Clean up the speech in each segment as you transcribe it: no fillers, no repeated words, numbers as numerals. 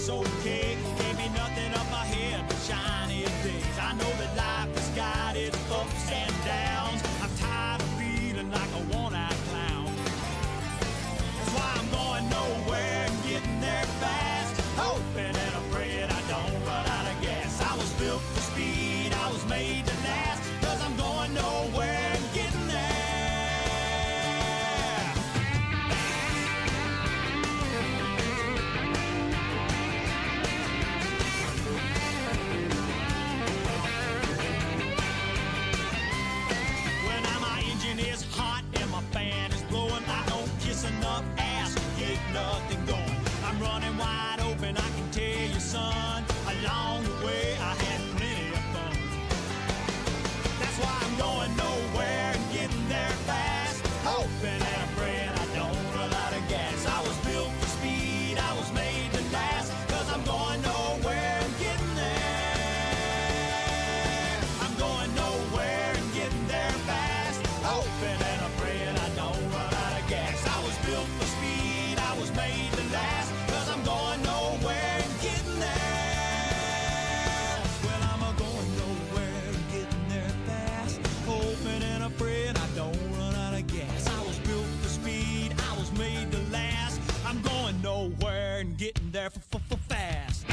that's okay. Can't be nothing up ahead but shiny days. I know that life has got its ups and downs. I'm tired of feeling like a one-eyed clown. That's why I'm going nowhere and getting there fast, hoping and afraid I don't run out of gas. I was built for speed, I was made to last, 'cause I'm going nowhere and getting there. When my engine is hot and my fan is blowing, I don't kiss enough ass to get nothing going. I'm running wide open, I can tell you, son. Along the way, I had plenty of fun. That's why I'm going nowhere and getting there fast, hoping and praying I don't run out of gas. I was built for speed, I was made to last, 'cause I'm going nowhere and getting there. I'm going nowhere and getting there fast, hoping and praying I don't run out of gas. I was built for speed, I was made to last, 'cause I'm going nowhere and getting there. Well, I'm going nowhere and getting there fast, hoping and praying I don't run out of gas. I was built for speed, I was made to last. I'm going nowhere and getting there fast.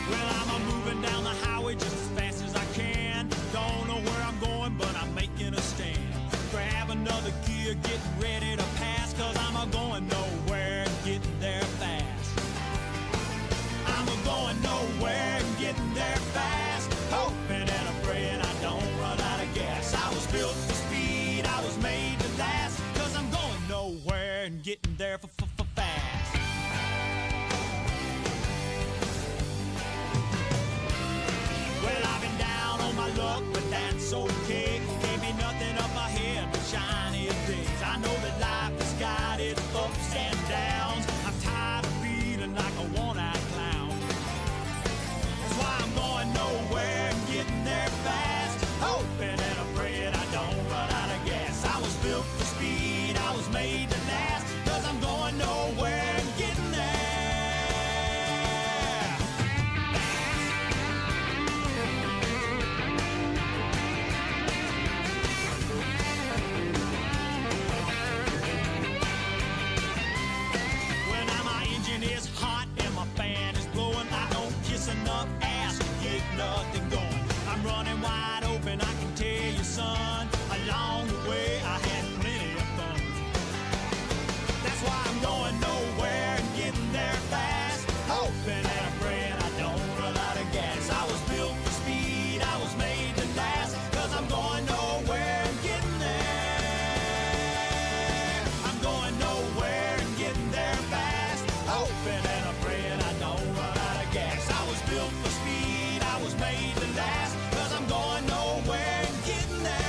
Well, I'm moving down the highway just as fast as I can. Don't know where I'm going, but I'm making a stand. Grab another gear, getting ready to pass, 'cause I'm going nowhere and getting there fast. I'm going nowhere and getting there fast, hoping and praying I don't run out of gas. I was built for speed, I was made to last, 'cause I'm going nowhere and getting there fast. Well, I've been down on my luck, but that's okay. Can't be nothing up ahead but shiny days. I know that life has got its ups and downs. I'm tired of feeling like a one-eyed clown. That's why I'm going nowhere and getting there fast, hoping and praying I don't run out of gas. I was built for speed, I was made to last, 'cause I'm going nowhere and getting there. When my engine is hot and my fan is blowing, I don't kiss enough ass to get nothing going. I'm running wide open, I can tell you, son. Along the way, I had plenty of fun. That's why I'm going nowhere and getting there fast, hoping and praying I don't run out of gas. I was built for speed, I was made to last, 'cause I'm going nowhere and getting there. I'm going nowhere and getting there fast, hoping and praying I don't run out of gas. I was built for speed, I was made to last, 'cause I'm going nowhere and getting there.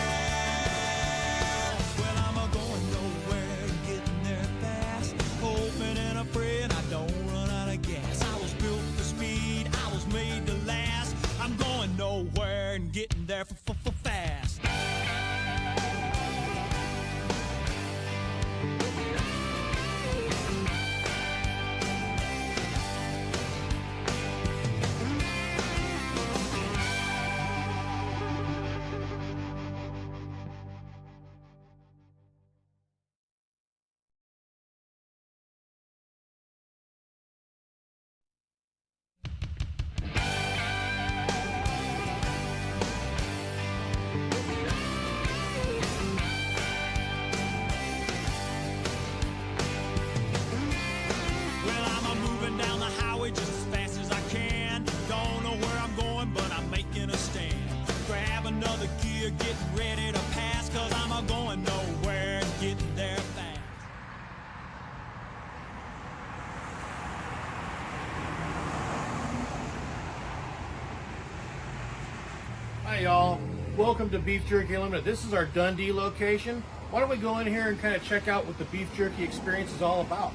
Well, I'm going nowhere and getting there fast, hoping and praying I don't run out of gas. I was built for speed, I was made to last. I'm going nowhere and getting there fast. Hi y'all, welcome to Beef Jerky Unlimited. This is our Dundee location. Why don't we go in here and kind of check out what the beef jerky experience is all about.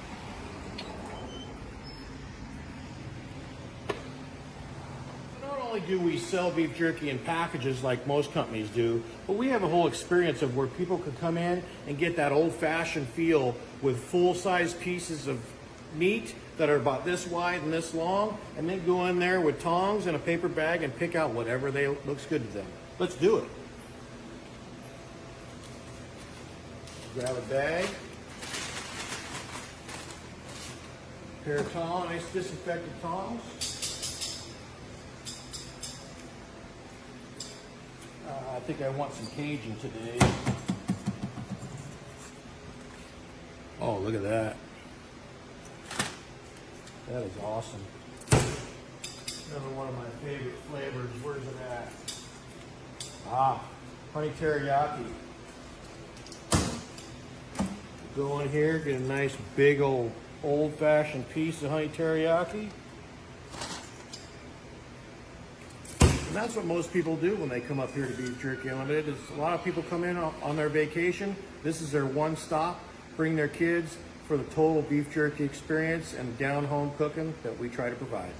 Not only do we sell beef jerky in packages like most companies do, but we have a whole experience of where people can come in and get that old-fashioned feel with full-size pieces of meat that are about this wide and this long, and then go in there with tongs and a paper bag and pick out whatever looks good to them. Let's do it. Grab a bag, pair of tongs, nice disinfected tongs. I think I want some Cajun today. Oh, look at that. That is awesome. Another one of my favorite flavors. Where's it at? Ah, honey teriyaki. Go in here, get a nice big old-fashioned piece of honey teriyaki. And that's what most people do when they come up here to Beef Jerky Unlimited. Is a lot of people come in on their vacation. This is their one stop. Bring their kids for the total beef jerky experience and down-home cooking that we try to provide.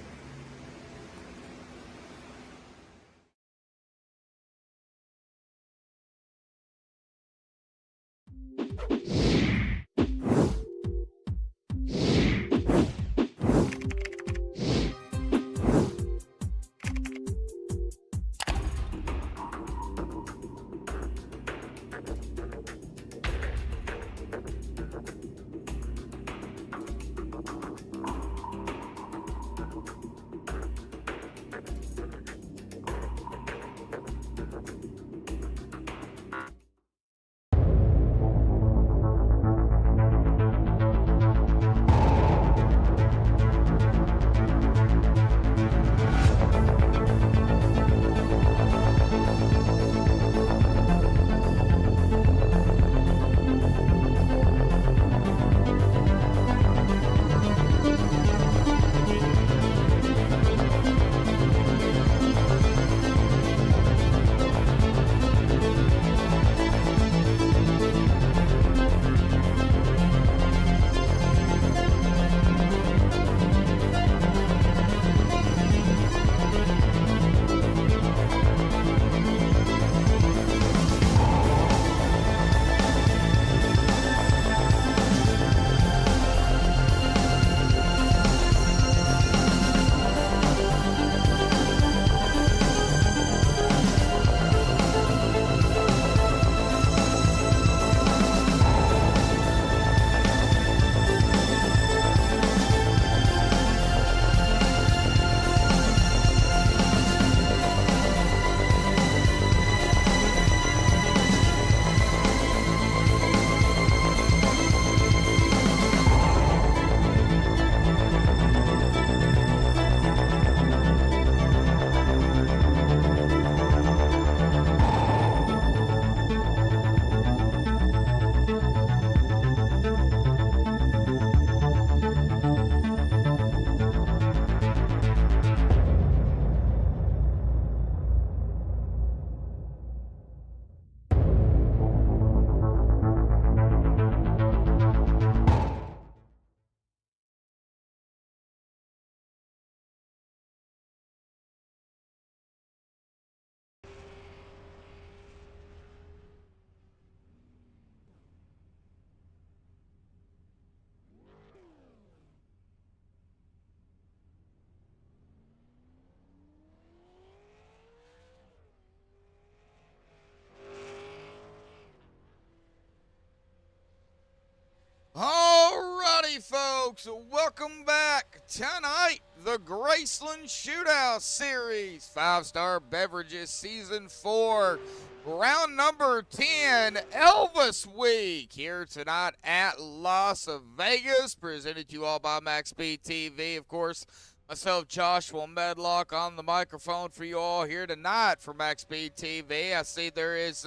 Alrighty, folks, welcome back. Tonight, the GRaceland Shootout Series, 5-Star Beverages Season 4, round number 10, Elvis Week, here tonight at Las Vegas, presented to you all by MaxspeedTV, of course. Myself, Joshua Medlock, on the microphone for you all here tonight for MaxspeedTV. I see there is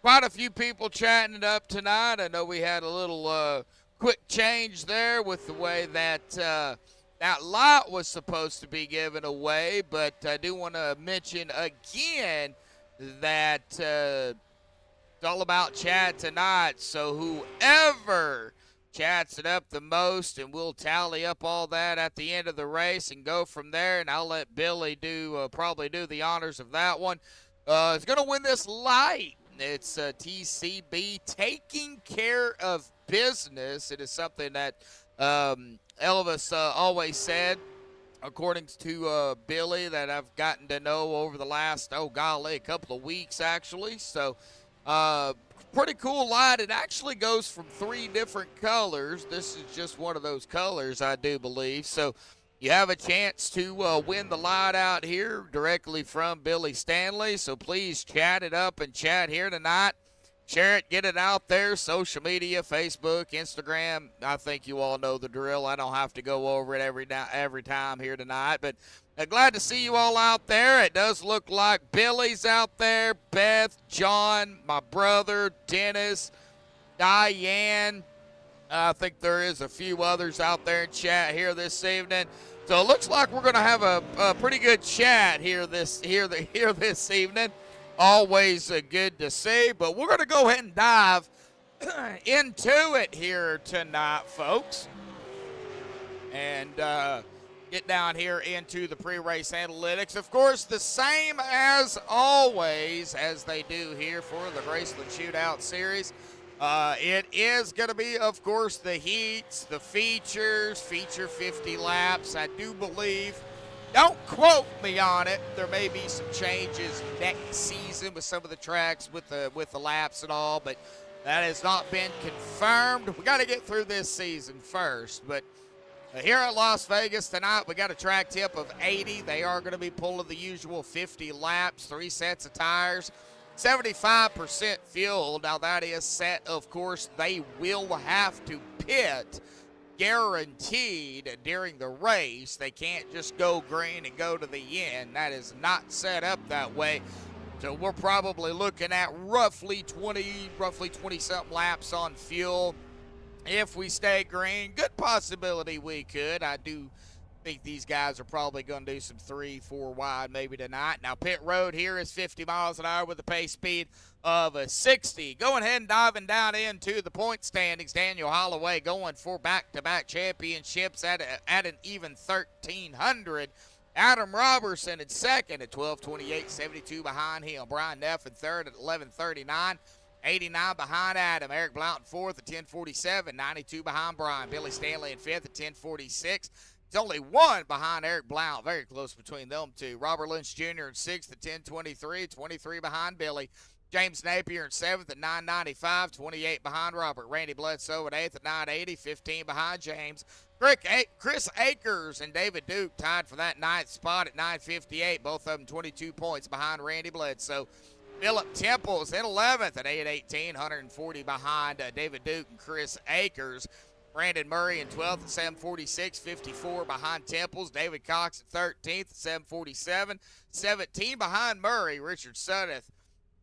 quite a few people chatting it up tonight. I know we had a little quick change there with the way that that lot was supposed to be given away, but I do want to mention again that it's all about chat tonight. So whoever chats it up the most, and we'll tally up all that at the end of the race and go from there. And I'll let Billy probably do the honors of that one. Is going to win this light. It's TCB, taking care of business. It is something that Elvis always said, according to Billy, that I've gotten to know over the last, a couple of weeks actually. So pretty cool light. It actually goes from 3 different colors. This is just one of those colors, I do believe. So you have a chance to win the light out here directly from Billy Stanley. So please chat it up and chat here tonight. Share it, get it out there. Social media, Facebook, Instagram. I think you all know the drill. I don't have to go over it every time here tonight. But glad to see you all out there. It does look like Billy's out there, Beth, John, my brother, Dennis, Diane. I think there is a few others out there in chat here this evening. So it looks like we're going to have a pretty good chat here this evening. Always good to see, but we're going to go ahead and dive into it here tonight, folks. And get down here into the pre-race analytics. Of course, the same as always as they do here for the GRaceland Shootout Series. It is going to be, of course, the heats, the features, feature 50 laps. I do believe, don't quote me on it, there may be some changes next season with some of the tracks with the laps and all, but that has not been confirmed. We got to get through this season first. But here at Las Vegas tonight, we got a track tip of 80. They are going to be pulling the usual 50 laps, 3 sets of tires, 75% fuel. Now that is set, of course, they will have to pit guaranteed during the race. They can't just go green and go to the end. That is not set up that way. So we're probably looking at roughly 20-something laps on fuel. If we stay green, good possibility we could. I do think these guys are probably going to do some 3-4 wide maybe tonight. Now, pit road here is 50 miles an hour with a pace speed of 60. Going ahead and diving down into the point standings. Daniel Holloway going for back-to-back championships at an even 1,300. Adam Robertson in second at 12:28, 72 behind him. Brian Neff in third at 11:39. 89 behind Adam. Eric Blount in fourth at 10:47. 92 behind Brian. Billy Stanley in fifth at 10:46. It's only 1 behind Eric Blount. Very close between them two. Robert Lynch Jr. in sixth at 10:23. 23 behind Billy. James Napier in seventh at 9:95. 28 behind Robert. Randy Bledsoe at eighth at 9:80. 15 behind James. Chris Akers and David Duke tied for that ninth spot at 9:58. Both of them 22 points behind Randy Bledsoe. Philip Temples in 11th at 8:18, 140 behind David Duke and Chris Akers. Brandon Murray in 12th at 7:46, 54 behind Temples. David Cox at 13th at 7:47, 17 behind Murray. Richard Suddeth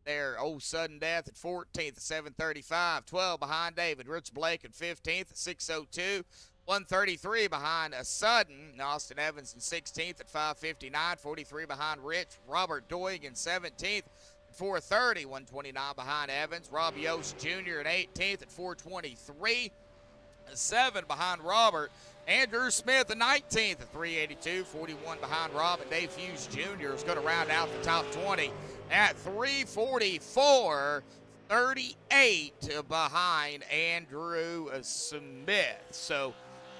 there, old sudden death at 14th at 7:35, 12 behind David. Rich Blake at 15th at 6:02. 133 behind Sudden. Austin Evans in 16th at 5:59, 43 behind Rich. Robert Doig in 17th at 4:30, 129 behind Evans. Rob Yost Jr. at 18th at 4:23, 7 behind Robert. Andrew Smith at 19th at 3:82, 41 behind Rob. And Dave Hughes Jr. is going to round out the top 20 at 3:44. 38 behind Andrew Smith. So,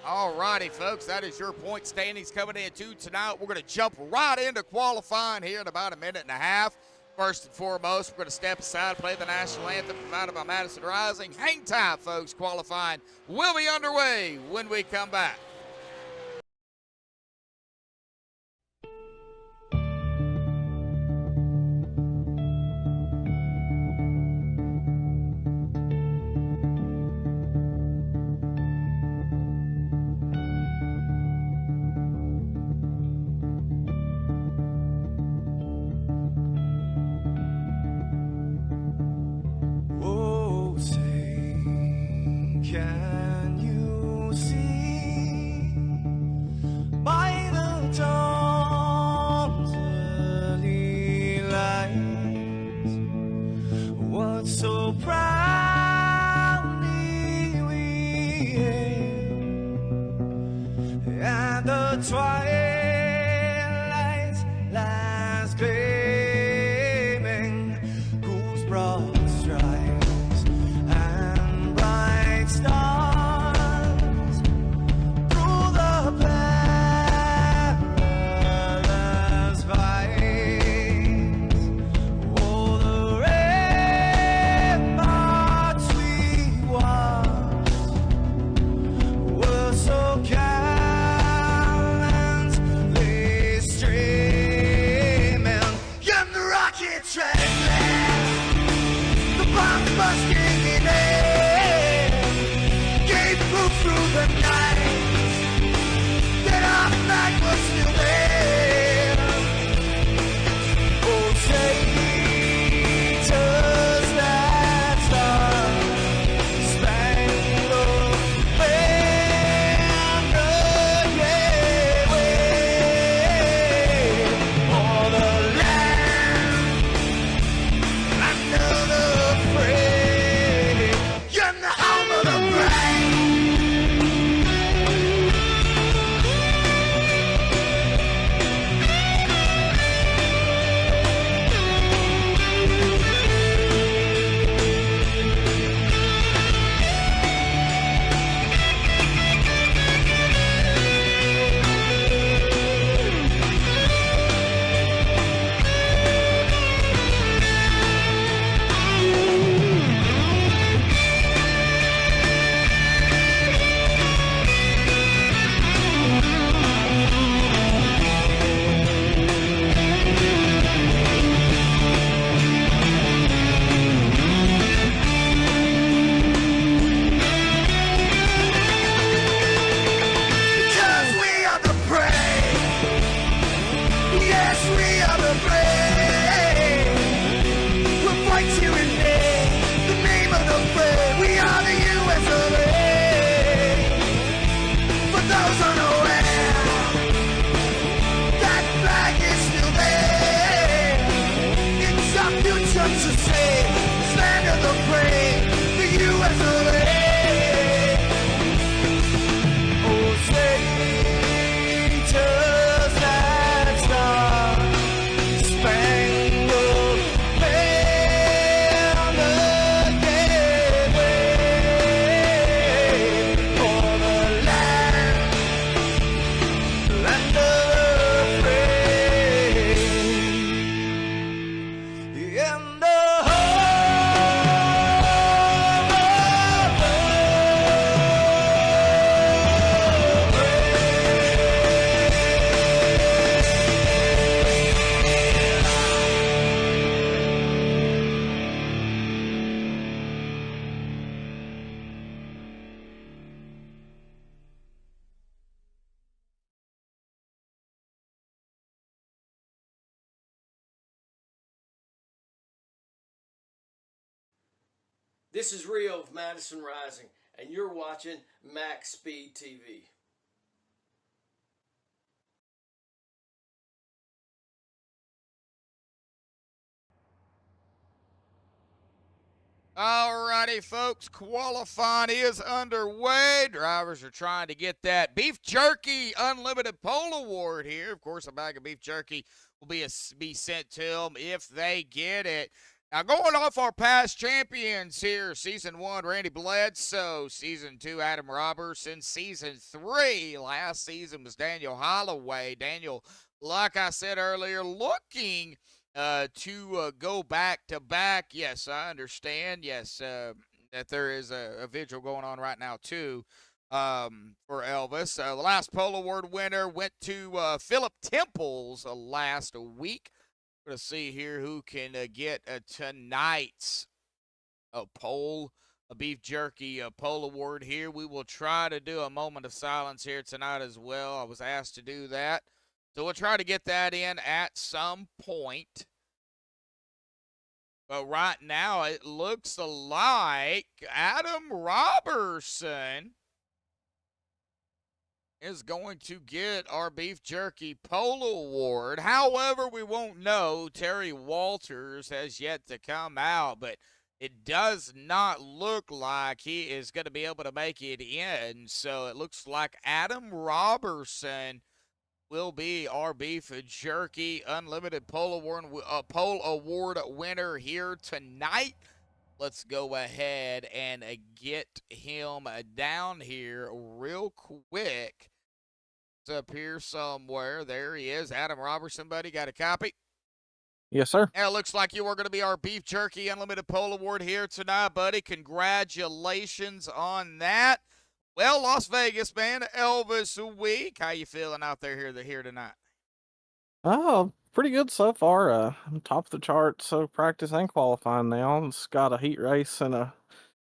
all righty, folks, that is your point standings coming into tonight. We're going to jump right into qualifying here in about a minute and a half. First and foremost, we're going to step aside and play the national anthem provided by Madison Rising. Hang tight, folks. Qualifying will be underway when we come back. Oh, say, can you see so proudly we hailed, and the twilight's last gleaming, whose broad stripes and bright stars through the perilous fight. Oh, the ramparts we watched were so gallantly streaming, and the rockets ran fast, the bombs bursting in air, gave proof through the night that our flag was still there. Oh, traitors that star-spangled banner, yeah, wave for the land under the free, and the home of the brave. Because we are the brave. Yes, we are the brave. We'll fight you in the name of the brave. We are the US of A. For those unaware, that flag is still there. It's our future to save. This land of the brave, the US of A. Oh, traitors that star-spangled banner, yeah, wave for the land of the free, and the This is Rio of Madison Rising, and you're watching MaxspeedTV. Alrighty, folks, qualifying is underway. Drivers are trying to get that beef jerky unlimited pole award here. Of course, a bag of beef jerky will be sent to them if they get it. Now, going off our past champions here, Season 1, Randy Bledsoe. Season 2, Adam Robertson. Season 3, last season was Daniel Holloway. Daniel, like I said earlier, looking to go back-to-back. Yes, I understand. Yes, that there is a vigil going on right now, too, for Elvis. The last Pole Award winner went to Philip Temples last week. We're going to see here who can get tonight's pole, a beef jerky pole award here. We will try to do a moment of silence here tonight as well. I was asked to do that. So we'll try to get that in at some point. But right now it looks like Adam Robertson is going to get our beef jerky pole award. However, we won't know. Terry Walters has yet to come out, but It does not look like he is going to be able to make it in, so it looks like Adam Robertson will be our Beef Jerky Unlimited Pole Award winner here tonight. Let's go ahead and get him down here real quick. It's up here somewhere. There he is. Adam Robertson, buddy. Got a copy? Yes, sir. Yeah, it looks like you are going to be our Beef Jerky Unlimited Pole Award here tonight, buddy. Congratulations on that. Well, Las Vegas, man, Elvis week. How you feeling out there here tonight? Oh, pretty good so far. I'm top of the chart, so practice and qualifying now. It's got a heat race and a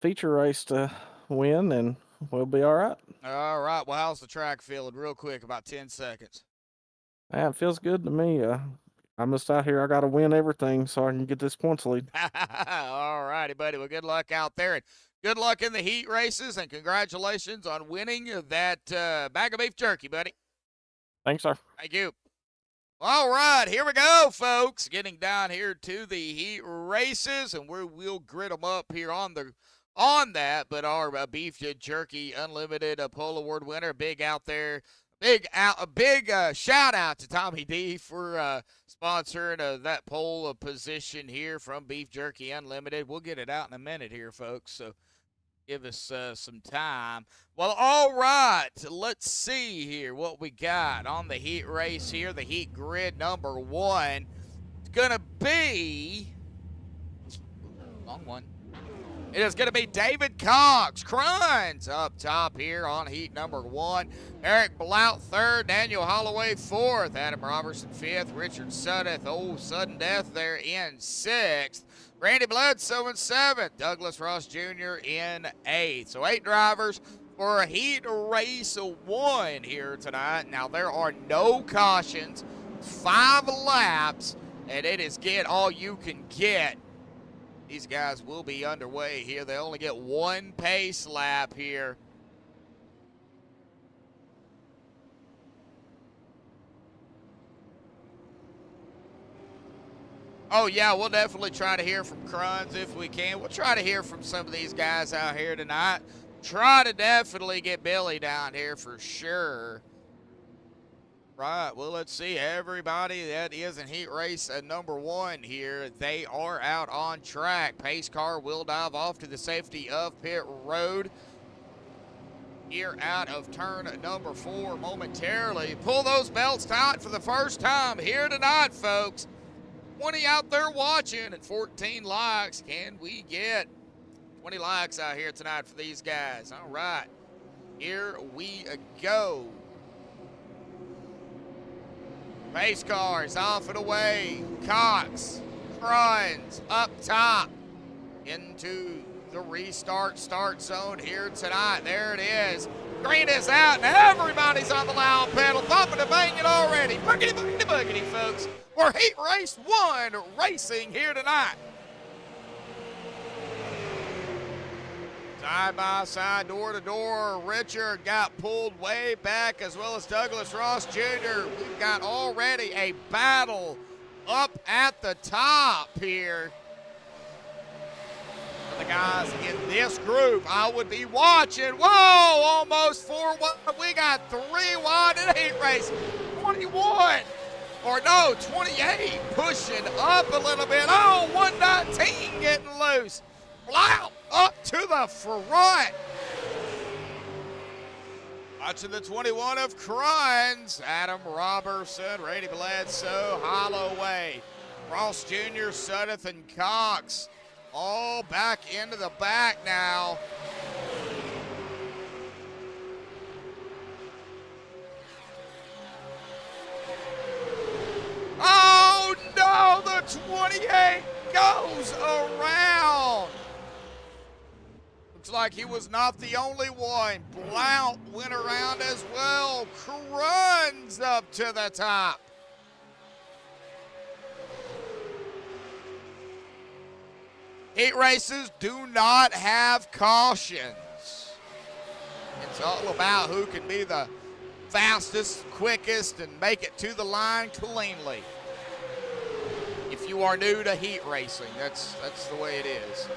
feature race to win, and we'll be all right. All right. Well, how's the track feeling? Real quick, about 10 seconds. Yeah, it feels good to me. I'm just out here. I got to win everything so I can get this points lead. All righty, buddy. Well, good luck out there, and good luck in the heat races, and congratulations on winning that bag of beef jerky, buddy. Thanks, sir. Thank you. All right, here we go, folks. Getting down here to the heat races, and we'll grid them up here on that. But our beef jerky unlimited pole award winner, big out there. A big shout out to Tommy D for sponsoring that pole position here from Beef Jerky Unlimited. We'll get it out in a minute here, folks, so give us some time. Well, all right, let's see here what we got on the heat race here, the heat grid number 1. It's going to be, long one. It is going to be David Cox, Cruns up top here on heat number 1. Eric Blount 3rd, Daniel Holloway 4th, Adam Robertson 5th, Richard Suddeth, sudden death there in 6th. Randy Bledsoe in 7th, Douglas Ross Jr. in 8th. So 8 drivers for heat race 1 here tonight. Now there are no cautions, 5 laps, and it is get all you can get. These guys will be underway here. They only get 1 pace lap here. Oh, yeah, we'll definitely try to hear from Cruns if we can. We'll try to hear from some of these guys out here tonight. Try to definitely get Billy down here for sure. Right, well, let's see. Everybody that is in heat race number 1 here, they are out on track. Pace car will dive off to the safety of pit road here out of turn number 4 momentarily. Pull those belts tight for the first time here tonight, folks. 20 out there watching and 14 likes. Can we get 20 likes out here tonight for these guys? All right, here we go. Pace cars off and away. Cox, Cruns up top into the restart start zone here tonight. There it is. Green is out, and everybody's on the loud pedal, bumping and banging already. Boogity, boogity, boogity, folks. We're heat race 1 racing here tonight. Side by side, door to door. Richard got pulled way back, as well as Douglas Ross Jr. We've got already a battle up at the top here. For the guys in this group, I would be watching. Whoa, almost 4 wide. We got 3 wide in a heat race. 21. Or no, 28. Pushing up a little bit. Oh, 119 getting loose. Wow, up to the front. Watching the 21 of Cruns, Adam Robertson, Randy Bledsoe, Holloway, Ross Jr., Suddeth, and Cox all back into the back now. Oh no, the 28 goes around. Looks like he was not the only one. Blount went around as well. Cruns up to the top. Heat races do not have cautions. It's all about who can be the fastest, quickest, and make it to the line cleanly. If you are new to heat racing. That's the way it is.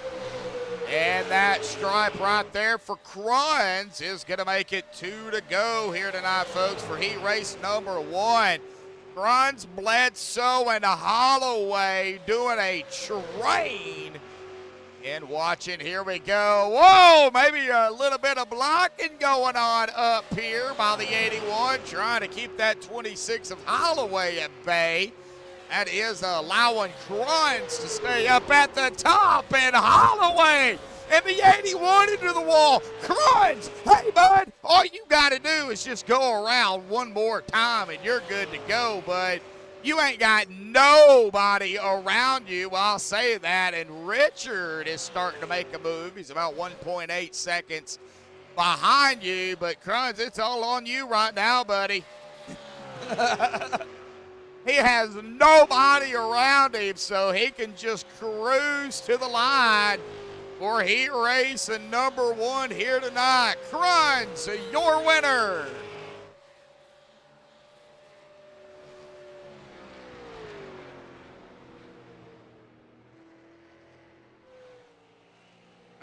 And that stripe right there for Cruns is going to make it 2 to go here tonight, folks, for heat race number 1. Cruns, Bledsoe, and Holloway doing a train. And watching, here we go. Whoa, maybe a little bit of blocking going on up here by the 81, trying to keep that 26 of Holloway at bay. That is allowing Cruns to stay up at the top, and Holloway and the 81 into the wall. Cruns, hey, bud, all you got to do is just go around one more time, and you're good to go, bud. You ain't got nobody around you. Well, I'll say that. And Richard is starting to make a move. He's about 1.8 seconds behind you. But, Cruns, it's all on you right now, buddy. He has nobody around him, so he can just cruise to the line for heat race and number 1 here tonight. Cruns, your winner.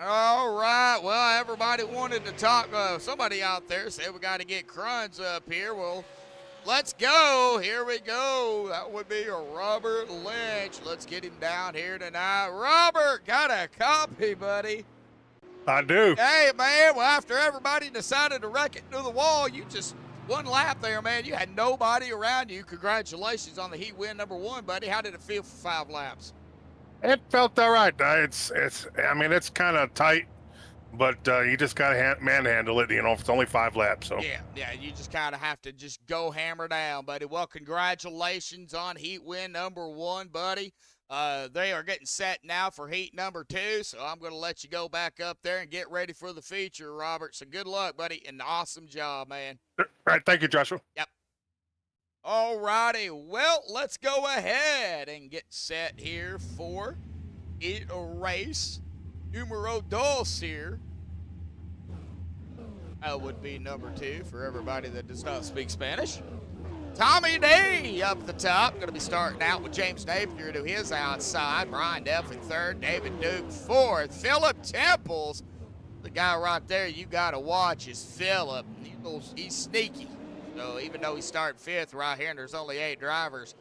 All right, well, everybody wanted to talk. Somebody out there said we got to get Cruns up here. Well, let's go. Here we go. That would be a Robert Lynch. Let's get him down here tonight. Robert, got a copy, buddy. I do. Hey, man, well, after everybody decided to wreck it to the wall, you just one lap there, man. You had nobody around you. Congratulations on the heat win number 1, buddy. How did it feel for 5 laps? It felt all right. I mean, it's kind of tight, but you just got to manhandle it, you know, if it's only 5 laps. So Yeah, you just kind of have to just go hammer down, buddy. Well, congratulations on heat win number 1, buddy. They are getting set now for heat number 2, so I'm going to let you go back up there and get ready for the feature, Robert. So good luck, buddy, and awesome job, man. all right, thank you, Joshua. Yep. All righty, well, let's go ahead and get set here for heat race numero 2 here. That would be number 2 for everybody that does not speak Spanish. Tommy D up the top, going to be starting out with James Napier to his outside. Brian Duff in 3rd, David Duke 4th. Philip Temples, the guy right there you got to watch is Philip. He's sneaky. So even though he's starting 5th right here and there's only 8 drivers,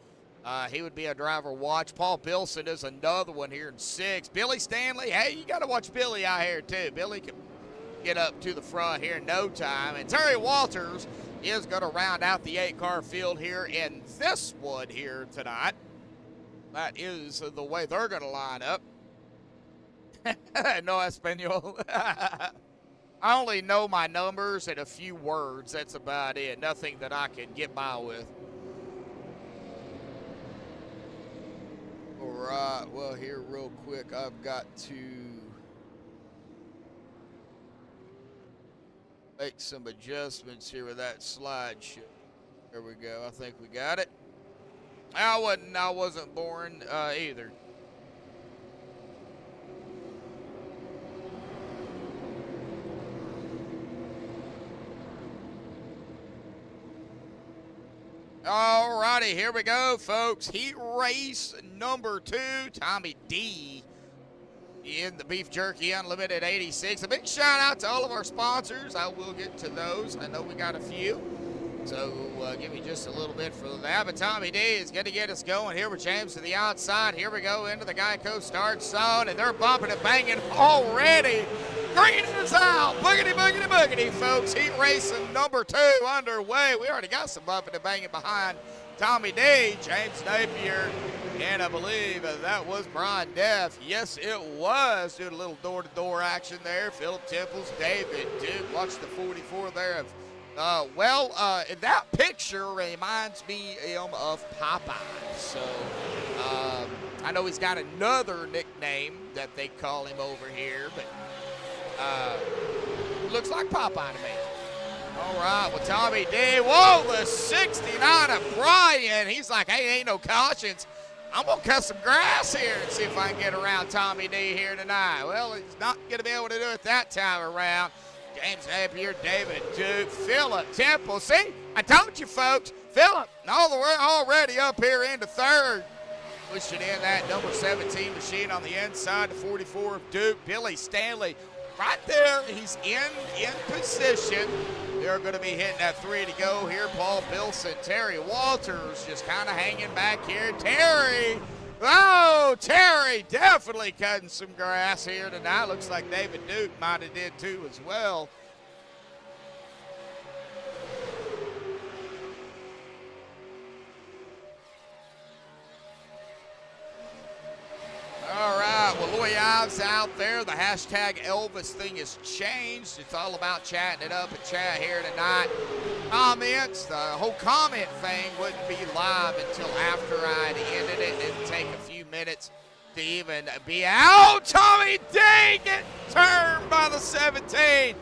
he would be a driver watch. Paul Bilson is another one here in 6th. Billy Stanley, hey, you got to watch Billy out here too. Billy can get up to the front here in no time. And Terry Walters is going to round out the 8-car field here in this one here tonight. That is the way they're going to line up. No Espanol. I only know my numbers and a few words. That's about it. Nothing that I can get by with. All right. Well, here real quick, I've got to make some adjustments here with that slideshow. There we go. I think we got it. I wasn't born either. All righty, here we go, folks. Heat race number 2, Tommy D in the Beef Jerky Unlimited 86. A big shout out to all of our sponsors. I will get to those. I know we got a few. So give me just a little bit for that. But Tommy D is going to get us going here with James to the outside. Here we go into the Geico start zone, and they're bumping and banging already. Green is out. Boogity, boogity, boogity, folks. Heat racing number 2 underway. We already got some bumping and banging behind Tommy D, James Napier, and I believe that was Brian Duff. Yes, it was. Doing a little door-to-door action there. Philip Temples, David Duke. Watch the 44 there of that picture reminds me of Popeye. So I know he's got another nickname that they call him over here, but looks like Popeye to me. All right, well, Tommy D. Whoa, the 69 of Brian. He's like, hey, ain't no cautions. I'm going to cut some grass here and see if I can get around Tommy D here tonight. Well, he's not going to be able to do it that time around. James Napier, David Duke, Philip Temple. See, I told you, folks. Philip, all the way already up here into 3rd. Pushing in that number 17 machine on the inside, the 44 of Duke. Billy Stanley right there. He's in position. They're going to be hitting that 3 to go here. Paul Bilson, Terry Walters just kind of hanging back here. Terry definitely cutting some grass here tonight. Looks like David Duke might have did too as well. All right, well, Louis Ives out there. The hashtag Elvis thing has changed. It's all about chatting it up and chat here tonight. Comments, the whole comment thing wouldn't be live until after I'd ended it. It'd take a few minutes to even be out. Tommy D get turned by the 17.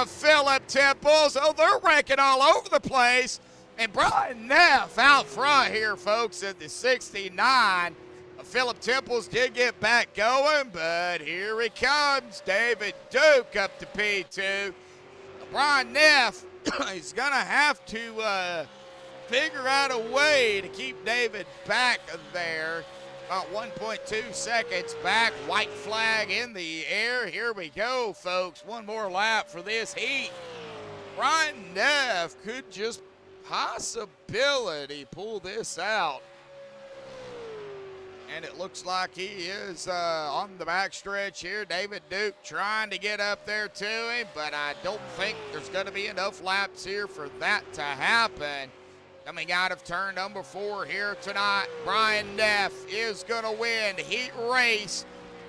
Philip Temples. Oh, they're wrecking all over the place. And Brian Neff out front here, folks, at the 69. Philip Temples did get back going, but here he comes. David Duke up to P2. Brian Neff is going to have to figure out a way to keep David back there. About 1.2 seconds back. White flag in the air. Here we go, folks. One more lap for this heat. Brian Neff could just possibility pull this out. And it looks like he is on the backstretch here. David Duke trying to get up there to him, but I don't think there's going to be enough laps here for that to happen. Coming out of turn number 4 here tonight, Brian Neff is going to win heat race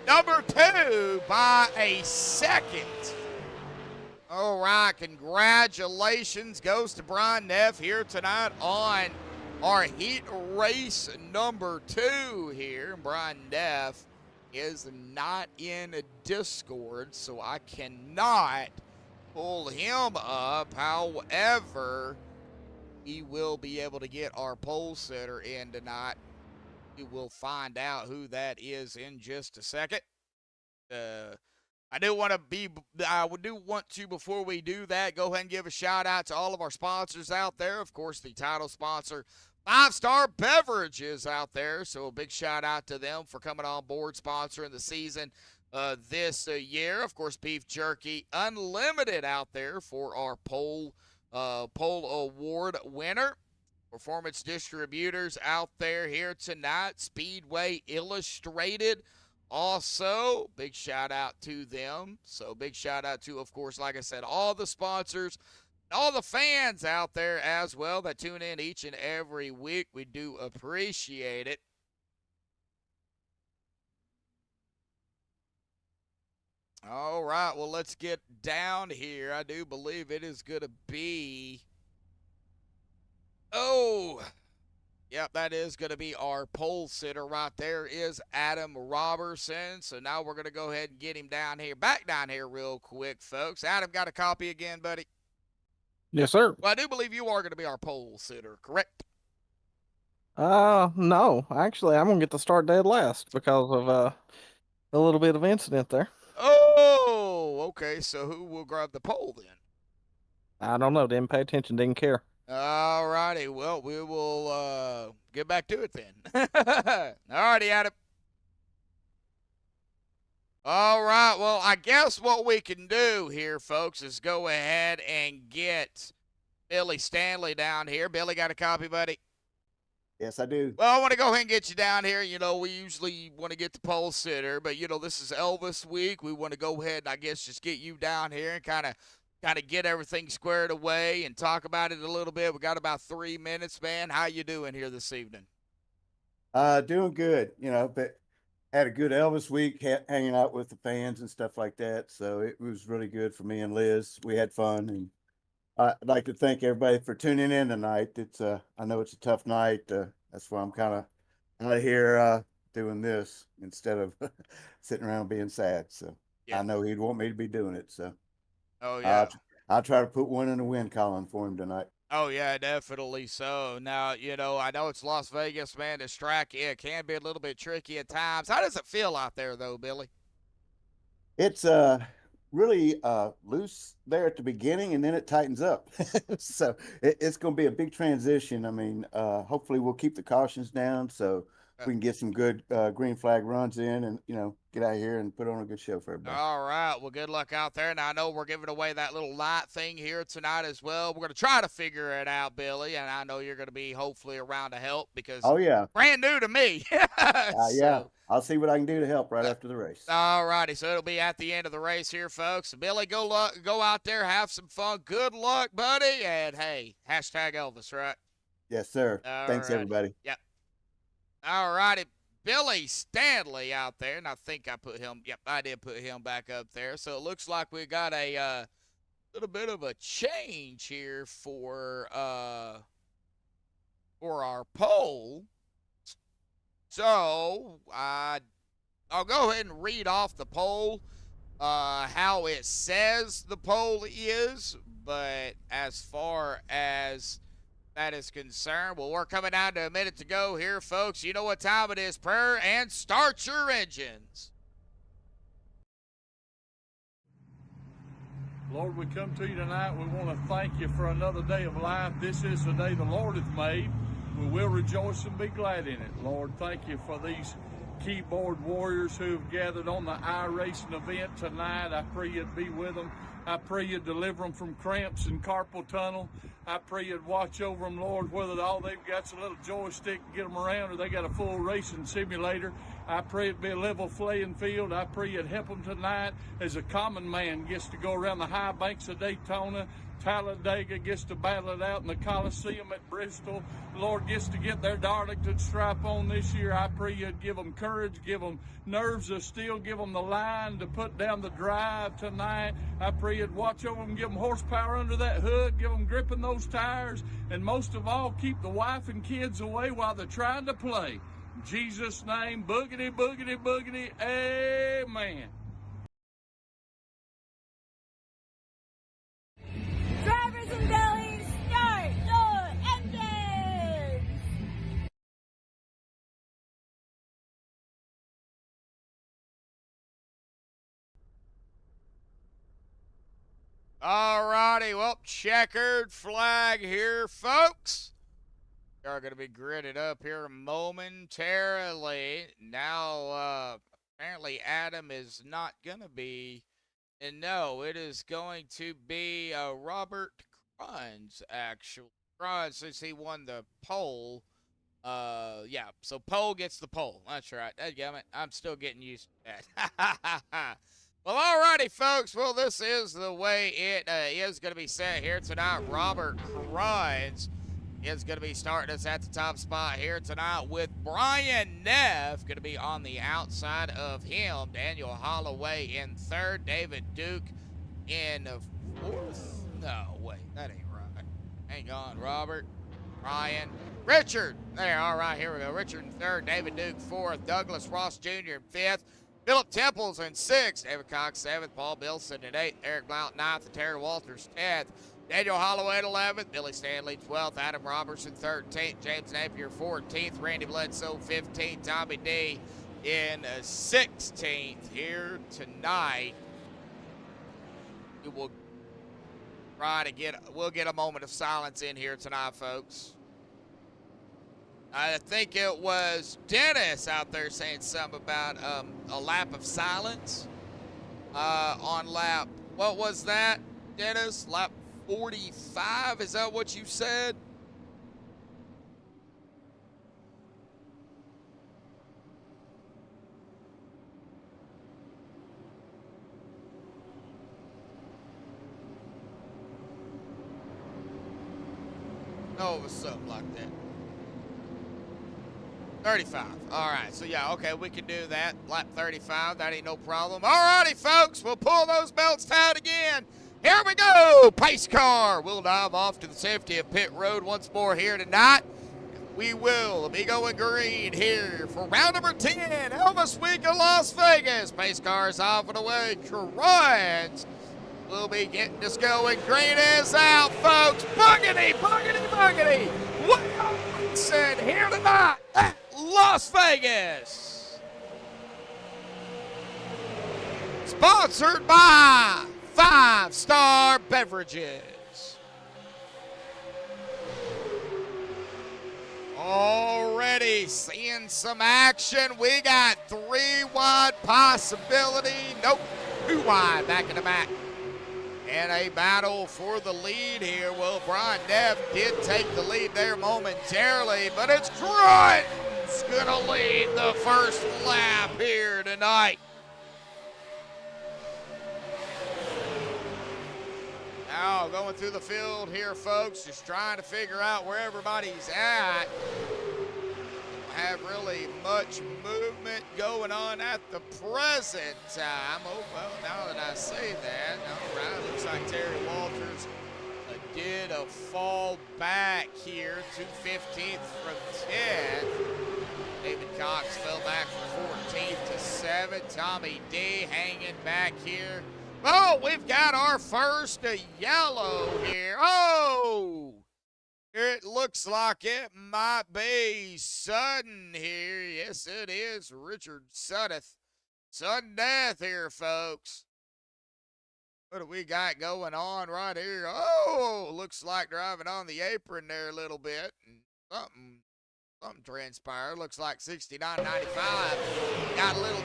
number 2 by a second. All right, congratulations goes to Brian Neff here tonight on our heat race number 2 here. Brian Neff is not in a Discord, so I cannot pull him up. However, he will be able to get our pole sitter in tonight. We will find out who that is in just a second. I do want to, before we do that, go ahead and give a shout out to all of our sponsors out there. Of course, the title sponsor, 5-Star Beverages out there. So a big shout out to them for coming on board, sponsoring the season this year. Of course, Beef Jerky Unlimited out there for our pole award winner. Performance Distributors out there here tonight. Speedway Illustrated. Also, big shout out to them. So big shout out to, of course, like I said, all the sponsors, all the fans out there as well that tune in each and every week. We do appreciate it. All right, well, let's get down here. I do believe it is going to be, yep, that is going to be our pole sitter right there is Adam Robertson. So now we're going to go ahead and get him down here, back down here real quick, folks. Adam, got a copy again, buddy? Yes, sir. Well, I do believe you are going to be our pole sitter, correct? No. Actually, I'm going to get the start dead last because of a little bit of incident there. Oh, okay. So who will grab the pole then? I don't know. Didn't pay attention. Didn't care. All righty. Well, we will get back to it then. All righty, Adam. All right. Well, I guess what we can do here, folks, is go ahead and get Billy Stanley down here. Billy, got a copy, buddy? Yes, I do. Well, I want to go ahead and get you down here. You know, we usually want to get the pole sitter, but, you know, this is Elvis week. We want to go ahead and, I guess, just get you down here and kind of get everything squared away and talk about it a little bit. We got about 3 minutes, man. How you doing here this evening? Doing good, you know, but had a good Elvis week hanging out with the fans and stuff like that. So it was really good for me and Liz. We had fun, and I'd like to thank everybody for tuning in tonight. It's I know it's a tough night. That's why I'm kind of out of here doing this instead of sitting around being sad. So yeah. I know he'd want me to be doing it. So oh yeah, I'll try to put one in the win column for him tonight. Oh yeah, definitely so. Now, you know, I know it's Las Vegas, man. This track, yeah, it can be a little bit tricky at times. How does it feel out there, though, Billy? It's really loose there at the beginning, and then it tightens up. So it's going to be a big transition. I mean, hopefully we'll keep the cautions down so we can get some good green flag runs in, and get out here and put on a good show for everybody. All right. Well, good luck out there. And I know we're giving away that little light thing here tonight as well. We're going to try to figure it out, Billy. And I know you're going to be hopefully around to help because Oh yeah, brand new to me. yeah. I'll see what I can do to help right after the race. All righty. So it'll be at the end of the race here, folks. Billy, go out there, have some fun. Good luck, buddy. And hey, hashtag Elvis, right? Yes, sir. All Thanks, righty. everybody. Yep. All righty. Billy Stanley out there, and I think I put him, yep, I did put him back up there. So it looks like we got a little bit of a change here for our poll. So I'll go ahead and read off the poll, how it says the poll is, but as far as that is concerned, well, we're coming down to a minute to go here, folks. You know what time it is. Prayer and start your engines. Lord, we come to you tonight. We want to thank you for another day of life. This is the day the Lord hath made. We will rejoice and be glad in it. Lord, thank you for these keyboard warriors who have gathered on the gRaceland event tonight. I pray you'd be with them. I pray you'd deliver them from cramps and carpal tunnel. I pray you'd watch over them, Lord, whether all they've got's a little joystick to get them around or they got a full racing simulator. I pray it'd be a level playing field. I pray you'd help them tonight as a common man gets to go around the high banks of Daytona. Talladega gets to battle it out in the Coliseum at Bristol. Lord gets to get their Darlington stripe on this year. I pray you'd give them courage, give them nerves of steel, give them the line to put down the drive tonight. I pray you'd watch over them, give them horsepower under that hood, give them grip in those tires, and most of all, keep the wife and kids away while they're trying to play. In Jesus' name, boogity, boogity, boogity, amen. Drivers and bellies, start your engines! All righty. Well, checkered flag here, folks. We are going to be gridded up here momentarily. Now, apparently Adam is not going to be. And no, it is going to be Robert Cruns, actually. Cruns, since he won the poll. Yeah, so poll gets the poll. That's right. Dadgummit, I'm still getting used to that. Well, alrighty, folks. Well, this is the way it is going to be set here tonight. Robert Cruns is going to be starting us at the top spot here tonight with Brian Neff going to be on the outside of him. Daniel Holloway in third. David Duke in fourth. No, wait, that ain't right. Hang on, Robert. Brian. Richard. There, all right, here we go. Richard in third. David Duke fourth. Douglas Ross Jr. in fifth. Philip Temples in sixth. David Cox seventh. Paul Bilson in eighth. Eric Blount ninth. And Terry Walters 10th. Daniel Holloway at 11th, Billy Stanley 12th, Adam Robertson 13th, James Napier 14th, Randy Bledsoe 15th, Tommy D in 16th here tonight. We will try to we'll get a moment of silence in here tonight, folks. I think it was Dennis out there saying something about a lap of silence on lap, what was that, Dennis? Lap 45, is that what you said? No, it was something like that. 35. All right, so yeah, okay, we can do that. Lap 35, that ain't no problem. All righty, folks, we'll pull those belts tight again. Here we go, pace car. We'll dive off to the safety of pit road once more here tonight. We will be going green here for round number 10, Elvis Week in Las Vegas. Pace cars off and away. Cruns will be getting us going. Green is out, folks. Buggity, buggity, buggity. What said here tonight at Las Vegas. Sponsored by 5 Star Beverages. Already seeing some action. We got 3 wide possibility. Nope, 2 wide back in the back. And a battle for the lead here. Well, Brian Neff did take the lead there momentarily, but it's Grun's gonna lead the first lap here tonight. Now going through the field here, folks, just trying to figure out where everybody's at. Have really much movement going on at the present time. Oh, well, now that I say that, all right, looks like Terry Walters did a fall back here to 15th from 10th. David Cox fell back from 14th to 7th. Tommy D hanging back here. Oh, we've got our first yellow here. Oh! It looks like it might be sudden here. Yes, it is Richard Suddeth. Sudden death here, folks. What do we got going on right here? Oh, looks like driving on the apron there a little bit. Something transpired. Looks like 69.95. Got a little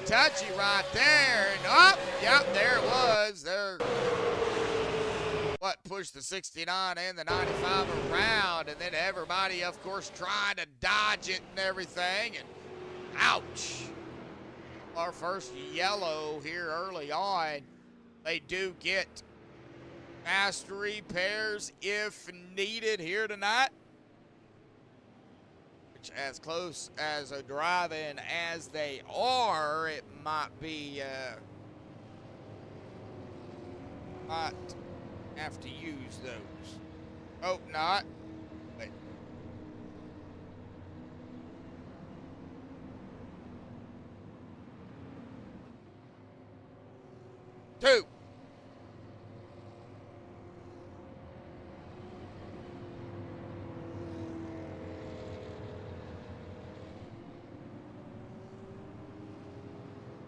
touchy right there. And oh, yep, there it was. There. What pushed the 69 and the 95 around, and then everybody, of course, trying to dodge it and everything, and ouch. Our first yellow here early on. They do get fast repairs if needed here tonight, which as close as a drive-in as they are, it might be, might have to use those. Hope not. But two.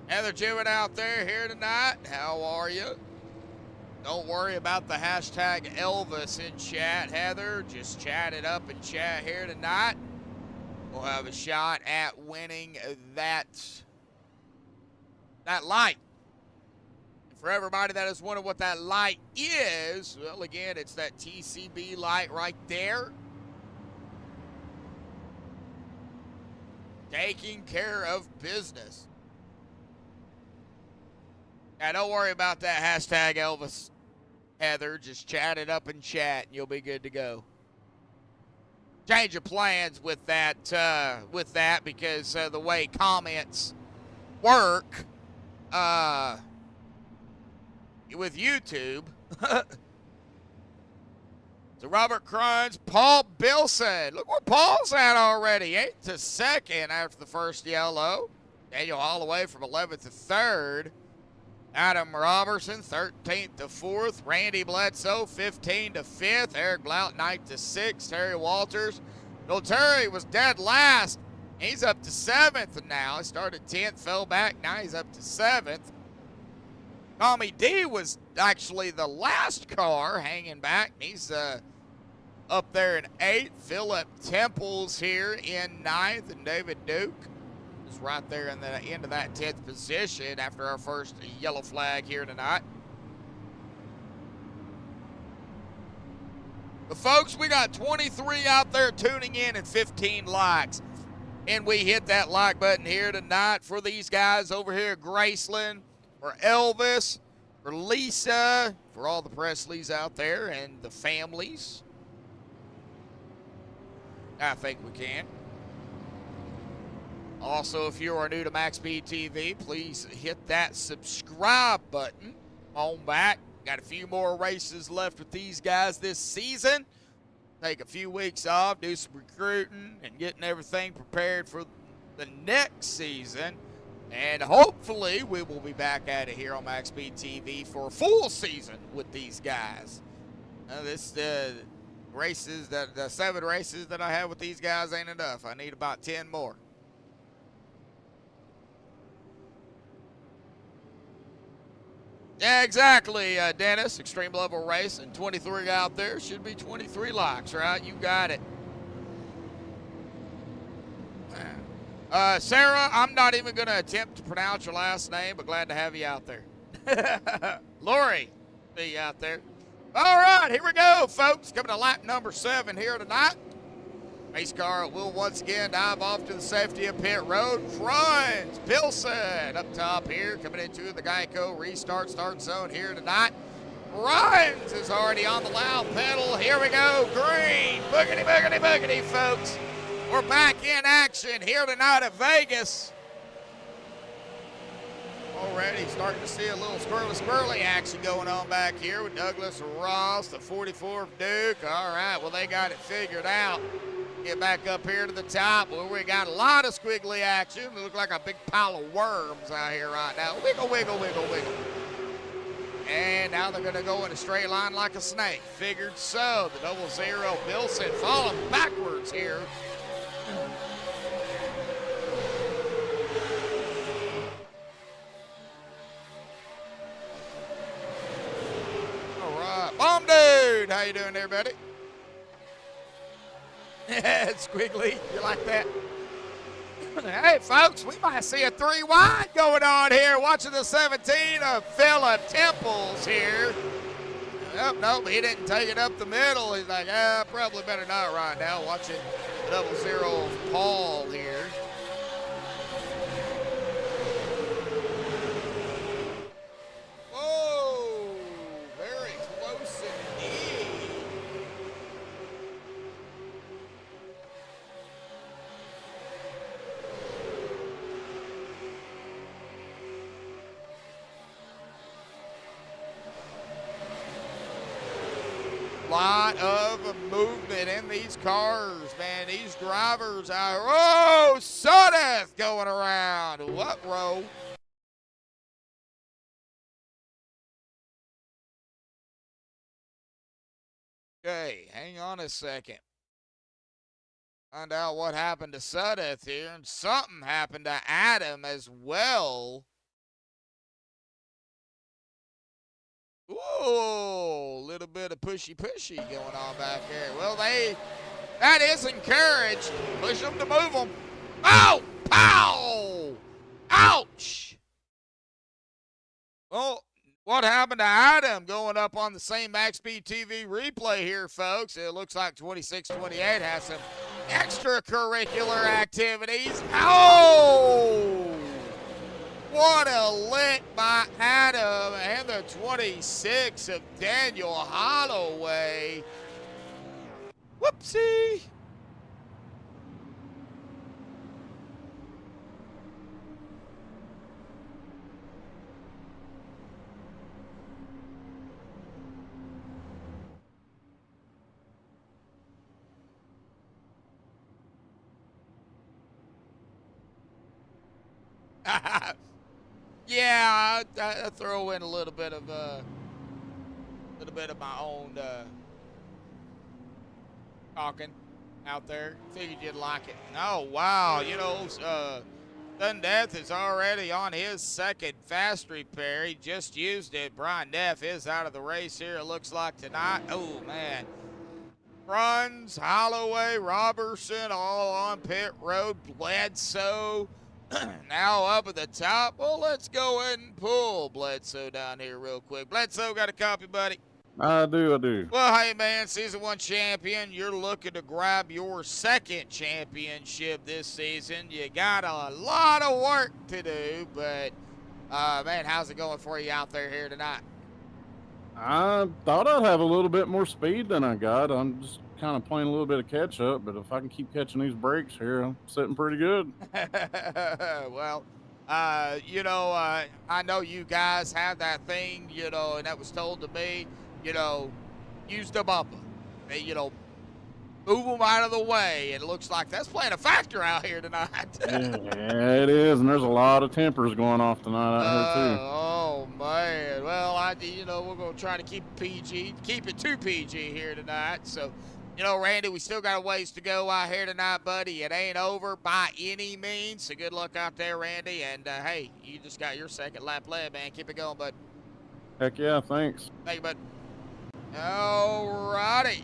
Heather Jewett out there here tonight. How are you? Don't worry about the hashtag Elvis in chat, Heather. Just chat it up in chat here tonight. We'll have a shot at winning that light. And for everybody that is wondering what that light is, well, again, it's that TCB light right there. Taking care of business. Now, don't worry about that hashtag Elvis, Heather. Just chat it up in chat, and you'll be good to go. Change your plans with that, because the way comments work with YouTube. So Robert Cruns, Paul Bilson. Look where Paul's at already. 8th to 2nd after the first yellow. Daniel Holloway from 11th to 3rd. Adam Robertson, 13th to 4th. Randy Bledsoe, 15th to 5th. Eric Blount, 9th to 6th. Terry Walters. Well, Terry was dead last. He's up to 7th now. He started 10th, fell back. Now he's up to 7th. Tommy D was actually the last car hanging back. He's up there in 8th. Philip Temple's here in 9th. And David Duke is right there in the end of that 10th position after our first yellow flag here tonight. But folks, we got 23 out there tuning in and 15 likes. And we hit that like button here tonight for these guys over here at GRaceland, for Elvis, for Lisa, for all the Presleys out there and the families. I think we can. Also, if you are new to MaxspeedTV, please hit that subscribe button. On back. Got a few more races left with these guys this season. Take a few weeks off, do some recruiting, and getting everything prepared for the next season. And hopefully, we will be back at it here on MaxspeedTV for a full season with these guys. The 7 races that I have with these guys ain't enough. I need about 10 more. Yeah, exactly, Dennis. Extreme Level Racing. 23 out there. Should be 23 likes, right? You got it. Sarah, I'm not even going to attempt to pronounce your last name, but glad to have you out there. Lori, see you out there. All right, here we go, folks. Coming to lap number 7 here tonight. Race car will once again dive off to the safety of pit road. Franz Pilson up top here, coming into the Geico restart start zone here tonight. Franz is already on the loud pedal. Here we go, green, boogity, boogity, boogity, folks. We're back in action here tonight at Vegas. Already starting to see a little squirrely action going on back here with Douglas Ross, the 44th Duke. All right, well, they got it figured out. Get back up here to the top where we got a lot of squiggly action. It looks like a big pile of worms out here right now. Wiggle, wiggle, wiggle, wiggle. And now they're going to go in a straight line like a snake. Figured so. The 00 Bilson falling backwards here. All right. Bomb Dude, how you doing there, buddy? Squiggly, you like that? Hey, folks, we might see a 3 wide going on here. Watching the 17 of Phillip Temples here. Oh, nope, he didn't take it up the middle. He's like, probably better not right now. Watching 00 Paul here. Whoa, very close indeed. Lot of movement in these cars, man. These drivers are, oh, Sudeth going around. What row? Okay, hang on a second. Find out what happened to Sudeth here, and something happened to Adam as well. Ooh, a little bit of pushy going on back here. Well, that is encouraged. Push them to move them. Oh, pow! Ouch! Well, what happened to Adam going up on the same MaxspeedTV replay here, folks? It looks like 2628 has some extracurricular activities. Oh! What a lick by Adam and the 26 of Daniel Holloway. Whoopsie. Yeah, I throw in a little bit of my own talking out there. Figured you'd like it. Oh wow, you know, Sudden Death is already on his second fast repair. He just used it. Brian Neff is out of the race here. It looks like tonight. Oh man, Bruns, Holloway, Robertson, all on pit road. Bledsoe. Now up at the top. Well, let's go ahead and pull Bledsoe down here real quick. Bledsoe, got a copy, buddy? I do. Well, hey, man, Season 1 champion. You're looking to grab your second championship this season. You got a lot of work to do, but, man, how's it going for you out there here tonight? I thought I'd have a little bit more speed than I got. I'm just kind of playing a little bit of catch up, but if I can keep catching these breaks here, I'm sitting pretty good. Well, you know, I know you guys have that thing, you know, and that was told to me, you know, use the bumper. You know, move them out of the way. And it looks like that's playing a factor out here tonight. Yeah, it is, and there's a lot of tempers going off tonight out here, too. Oh, man. Well, you know, we're going to try to keep it too PG here tonight. So, you know, Randy, we still got a ways to go out here tonight, buddy. It ain't over by any means. So good luck out there, Randy. And, hey, you just got your second lap led, man. Keep it going, bud. Heck yeah, thanks. Thank you, bud. All righty.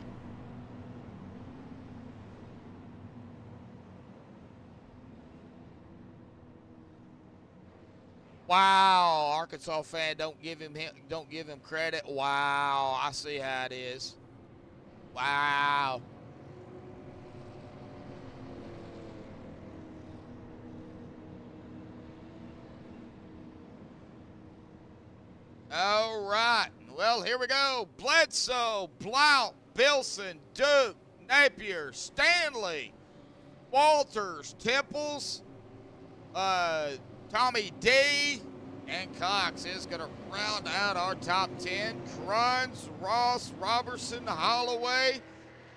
Wow, Arkansas fan, don't give him credit. Wow, I see how it is. Wow. All right. Well, here we go. Bledsoe, Blount, Bilson, Duke, Napier, Stanley, Walters, Temples, Tommy D, and Cox is going to round out our top 10. Cruns, Ross, Robertson, Holloway,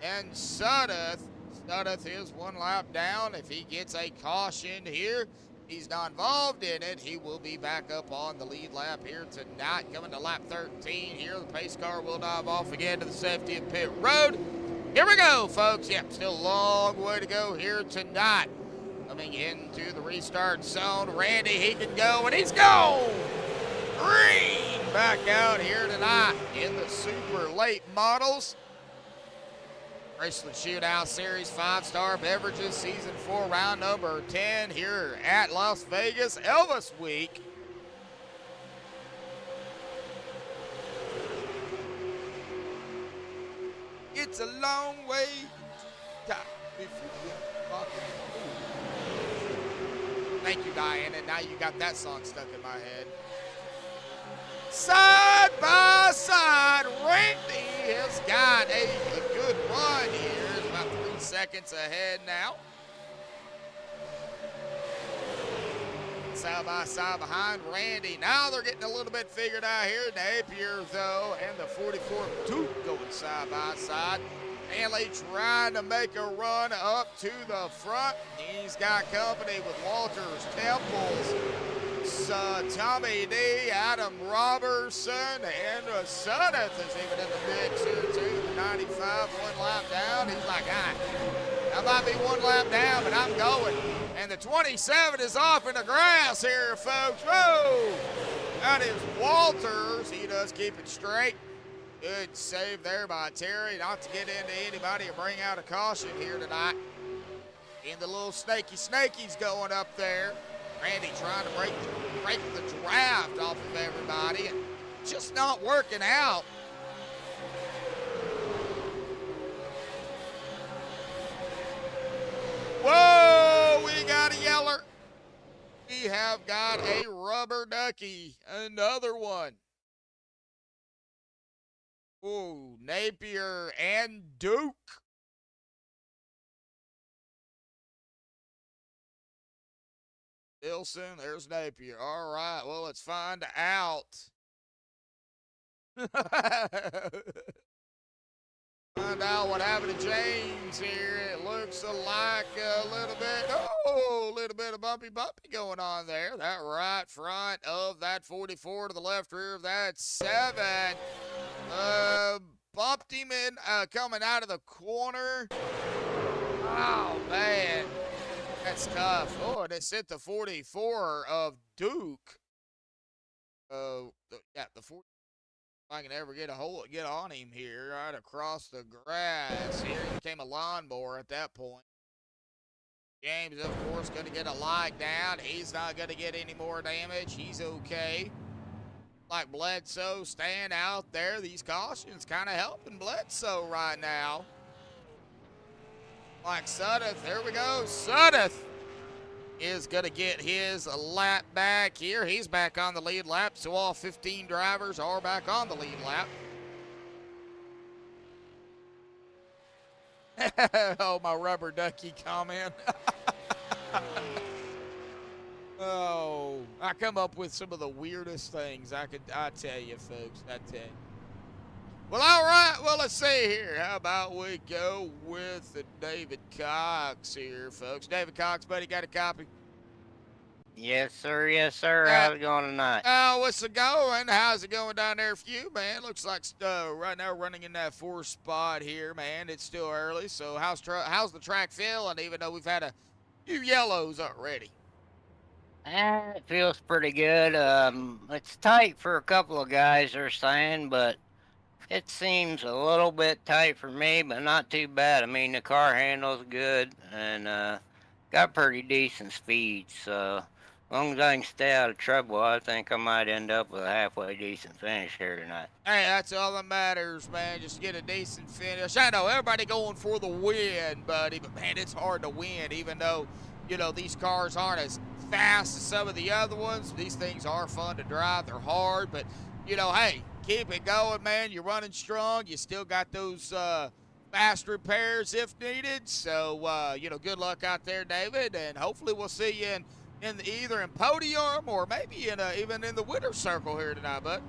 and Sudduth. Sudduth is 1 lap down. If he gets a caution here, he's not involved in it. He will be back up on the lead lap here tonight. Coming to lap 13 here. The pace car will dive off again to the safety of pit road. Here we go, folks. Yep, still a long way to go here tonight. Coming into the restart zone, Randy, he can go, and he's gone! Green back out here tonight in the super late models. GRaceland Shootout Series 5-star Beverages Season 4 round number 10 here at Las Vegas Elvis Week. It's a long way to top if you Thank you, Diana. Now you got that song stuck in my head. Side by side, Randy has got a good run here. He's about 3 seconds ahead now. Side by side behind Randy. Now they're getting a little bit figured out here. Napier, though, and the 44 Duke going side by side. Stanley trying to make a run up to the front. He's got company with Walters, Temples, Tommy D, Adam Robertson, and Sudduth is even in the mix here too. The 95, 1 lap down. He's like, I might be 1 lap down, but I'm going. And the 27 is off in the grass here, folks. Whoa! That is Walters. He does keep it straight. Good save there by Terry, not to get into anybody or bring out a caution here tonight. And the little snakies going up there. Randy trying to break the draft off of everybody, and just not working out. Whoa, we got a yeller. We have got a rubber ducky, another one. Ooh, Napier and Duke. Wilson, there's Napier. All right, well, let's find out. Find out what happened to James here. It looks like a little bit of bumpy going on there. That right front of that 44 to the left rear of that 7. Bumped him in coming out of the corner. Oh, man. That's tough. Oh, and it's hit the 44 of Duke. Yeah, the 40. If I can ever get on him here, right across the grass. Here he became a lawnmower at that point. James, of course, going to get a lag down. He's not going to get any more damage. He's okay. Like Bledsoe staying out there. These cautions kind of helping Bledsoe right now. Like Sudduth, there we go. Sudduth is going to get his lap back here. He's back on the lead lap, so all 15 drivers are back on the lead lap. Oh, my rubber ducky comment. Oh, I come up with some of the weirdest things I tell you, folks. I tell you. Well, all right. Well, let's see here. How about we go with David Cox here, folks. David Cox, buddy, got a copy? Yes, sir. Yes, sir. How's it going tonight? What's it going? How's it going down there for you, man? Looks like right now running in that 4 spot here, man. It's still early, so how's the track feeling, even though we've had a few yellows already? It feels pretty good. It's tight for a couple of guys, they're saying, but it seems a little bit tight for me, but not too bad. I mean, the car handles good and got pretty decent speed, so long as I can stay out of trouble, I think I might end up with a halfway decent finish here tonight. Hey, that's all that matters, man. Just get a decent finish. I know everybody going for the win, buddy, but man, it's hard to win, even though, you know, these cars aren't as fast as some of the other ones. These things are fun to drive. They're hard, but, you know, hey, keep it going, man. You're running strong. You still got those fast repairs if needed. So, you know, good luck out there, David, and hopefully we'll see you either in podium or maybe even in the winner's circle here tonight, bud.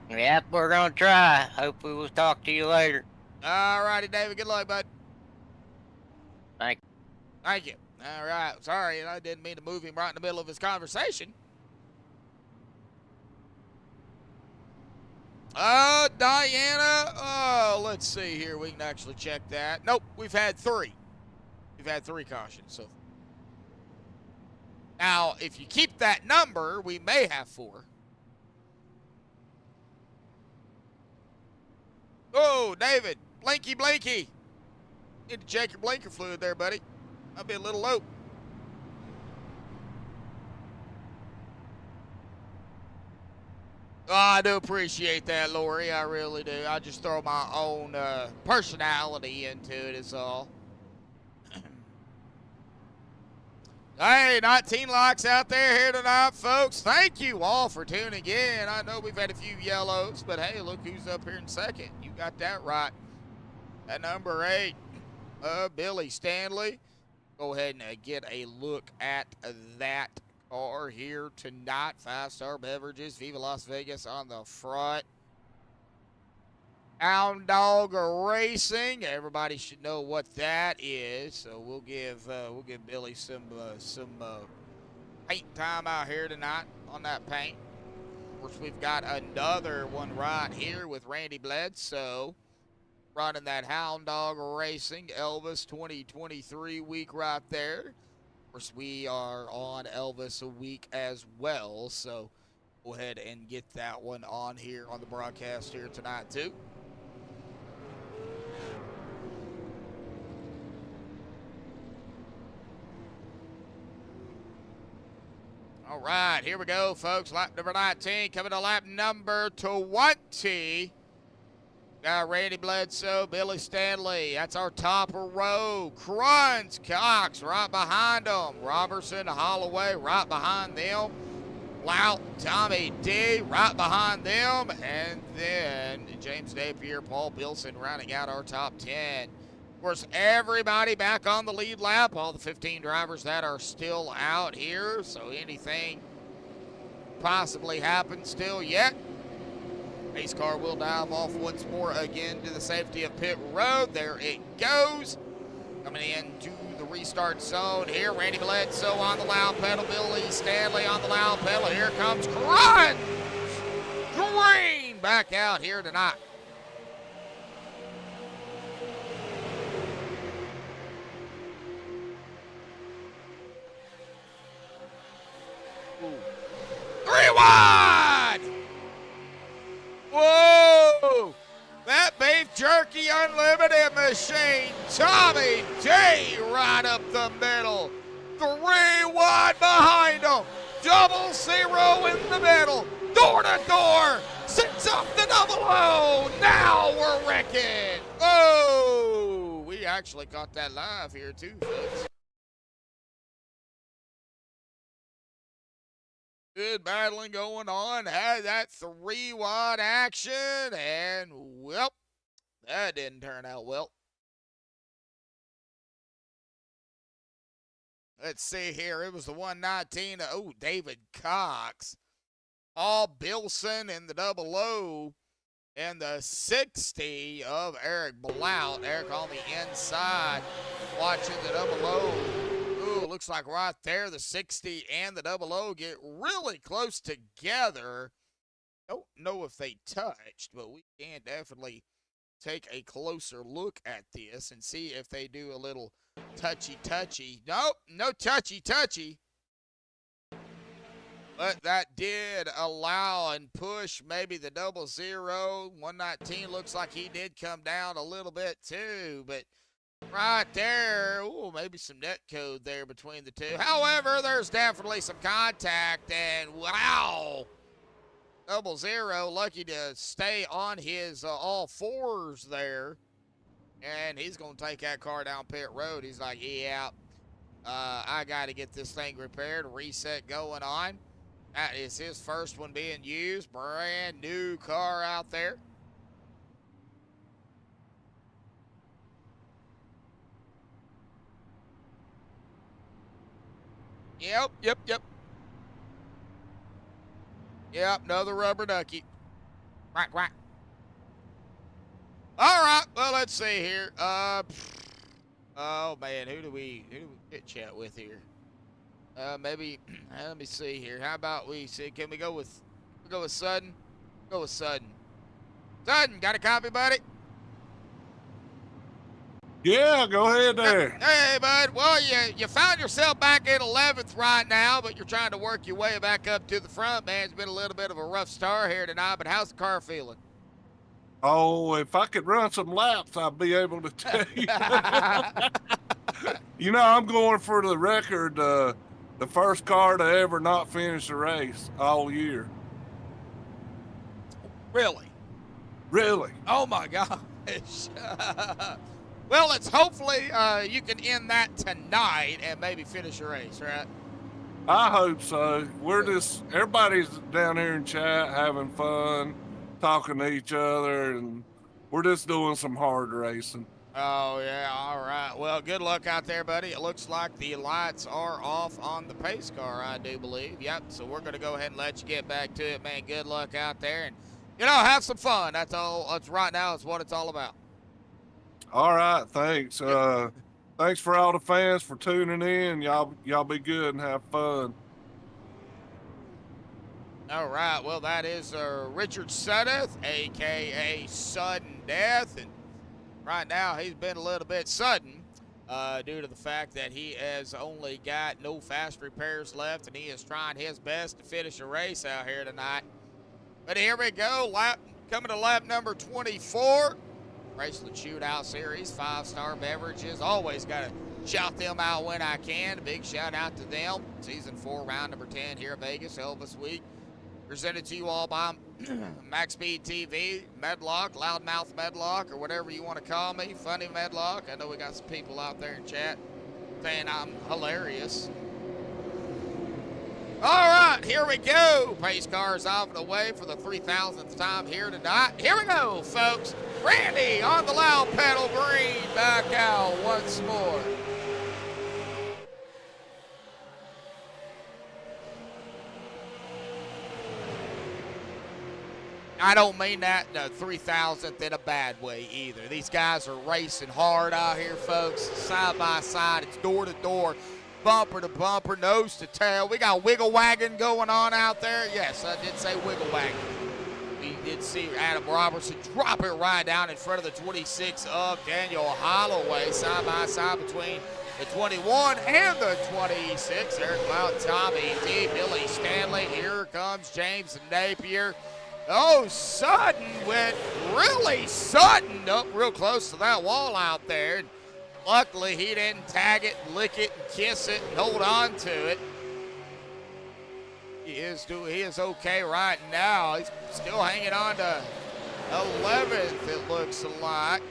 Yep, we're going to try. Hopefully we'll talk to you later. All righty, David. Good luck, bud. Thank you. Thank you. All right. Sorry, I didn't mean to move him right in the middle of his conversation. Diana. Oh, let's see here. We can actually check that. Nope, we've had 3. We've had 3 cautions. So now, if you keep that number, we may have 4. Oh, David, blinky, blinky. Need to check your blinker fluid there, buddy. Might be a little low. Oh, I do appreciate that, Lori. I really do. I just throw my own personality into it is all. Hey, 19 locks out there here tonight, folks. Thank you all for tuning in. I know we've had a few yellows, but hey, look who's up here in second. You got that right. At number 8, Billy Stanley. Go ahead and get a look at that car here tonight. 5-Star Beverages, Viva Las Vegas on the front. Hound Dog Racing. Everybody should know what that is. So we'll give Billy some paint time out here tonight on that paint. Of course, we've got another one right here with Randy Bledsoe running that Hound Dog Racing Elvis 2023 week right there. Of course, we are on Elvis a week as well. So go ahead and get that one on here on the broadcast here tonight too. All right, here we go, folks. Lap number 19, coming to lap number 20. Got Randy Bledsoe, Billy Stanley. That's our top row. Crunch, Cox right behind them. Robertson, Holloway right behind them. Lout, Tommy D right behind them. And then James Napier, Paul Bilson rounding out our top 10. Of course, everybody back on the lead lap. All the 15 drivers that are still out here. So anything possibly happen still yet. Pace car will dive off once more again to the safety of pit road. There it goes. Coming into the restart zone here. Randy Bledsoe on the loud pedal. Billy Stanley on the loud pedal. Here comes Crunch. Green back out here tonight. Three wide! Whoa! That beef jerky unlimited machine. Tommy D right up the middle. 3 wide behind him. 0 in the middle. Door to door. Sits up the double O. Now we're wrecking. Oh! We actually got that live here too, folks. Good battling going on. Had that 3 wide action, and well, that didn't turn out well. Let's see here. It was the 119. Oh, David Cox. Paul Bilson in the double O. And the 60 of Eric Blount. Eric on the inside watching the double O. Ooh, looks like right there the 60 and the double O get really close together. Don't know if they touched, but we can definitely take a closer look at this and see if they do a little touchy-touchy. Nope, no touchy-touchy. But that did allow and push maybe the 00. 119 looks like he did come down a little bit too, but Right there. Ooh, maybe some net code there between the two. However, there's definitely some contact, and wow. 00, lucky to stay on his all fours there. And he's going to take that car down pit road. He's like, yeah, I got to get this thing repaired. Reset going on. That is his first one being used. Brand new car out there. Yep. Yep, another rubber ducky. Quack, quack. All right, well, let's see here. Oh, man, who do we chit chat with here? Maybe, let me see here. How about we see, can we go with Sudden? Go with Sudden. Sudden, got a copy, buddy? Yeah, go ahead there. Hey, bud. Well, you found yourself back in 11th right now, but you're trying to work your way back up to the front, man. It's been a little bit of a rough start here tonight, but how's the car feeling? Oh, if I could run some laps, I'd be able to tell you. You know, I'm going for the record, the first car to ever not finish a race all year. Really? Really? Oh, my gosh. Well, let's hopefully you can end that tonight and maybe finish your race, right? I hope so. Everybody's down here in chat having fun, talking to each other, and we're just doing some hard racing. Oh, yeah, all right. Well, good luck out there, buddy. It looks like the lights are off on the pace car, I do believe. Yep, so we're going to go ahead and let you get back to it, man. Good luck out there, and, have some fun. That's all. That's right now is what it's all about. All right, thanks. Thanks for all the fans for tuning in. Y'all be good and have fun. All right, well, that is Richard Suddeth, a.k.a. Sudden Death, and right now he's been a little bit sudden due to the fact that he has only got no fast repairs left, and he is trying his best to finish a race out here tonight. But here we go, coming to lap number 24. Graceland Shootout Series, 5-star Beverages. Always got to shout them out when I can. A big shout out to them. Season 4, round number 10 here at Vegas, Elvis Week. Presented to you all by MaxspeedTV, Medlock, Loudmouth Medlock, or whatever you want to call me. Funny Medlock. I know we got some people out there in chat saying I'm hilarious. All right, here we go. Pace cars off and away for the 3,000th time here tonight. Here we go, folks. Randy on the loud pedal green, back out once more. I don't mean that the 3,000th in a bad way either. These guys are racing hard out here, folks. Side by side, it's door to door. Bumper to bumper, nose to tail. We got wiggle wagon going on out there. Yes, I did say wiggle wagon. We did see Adam Robertson drop it right down in front of the 26 of Daniel Holloway. Side by side between the 21 and the 26. Eric Cloud, Tommy D, Billy Stanley. Here comes James Napier. Oh, Sutton went really sudden up real close to that wall out there. Luckily, he didn't tag it, lick it, and kiss it, and hold on to it. He is okay right now. He's still hanging on to 11th, it looks like.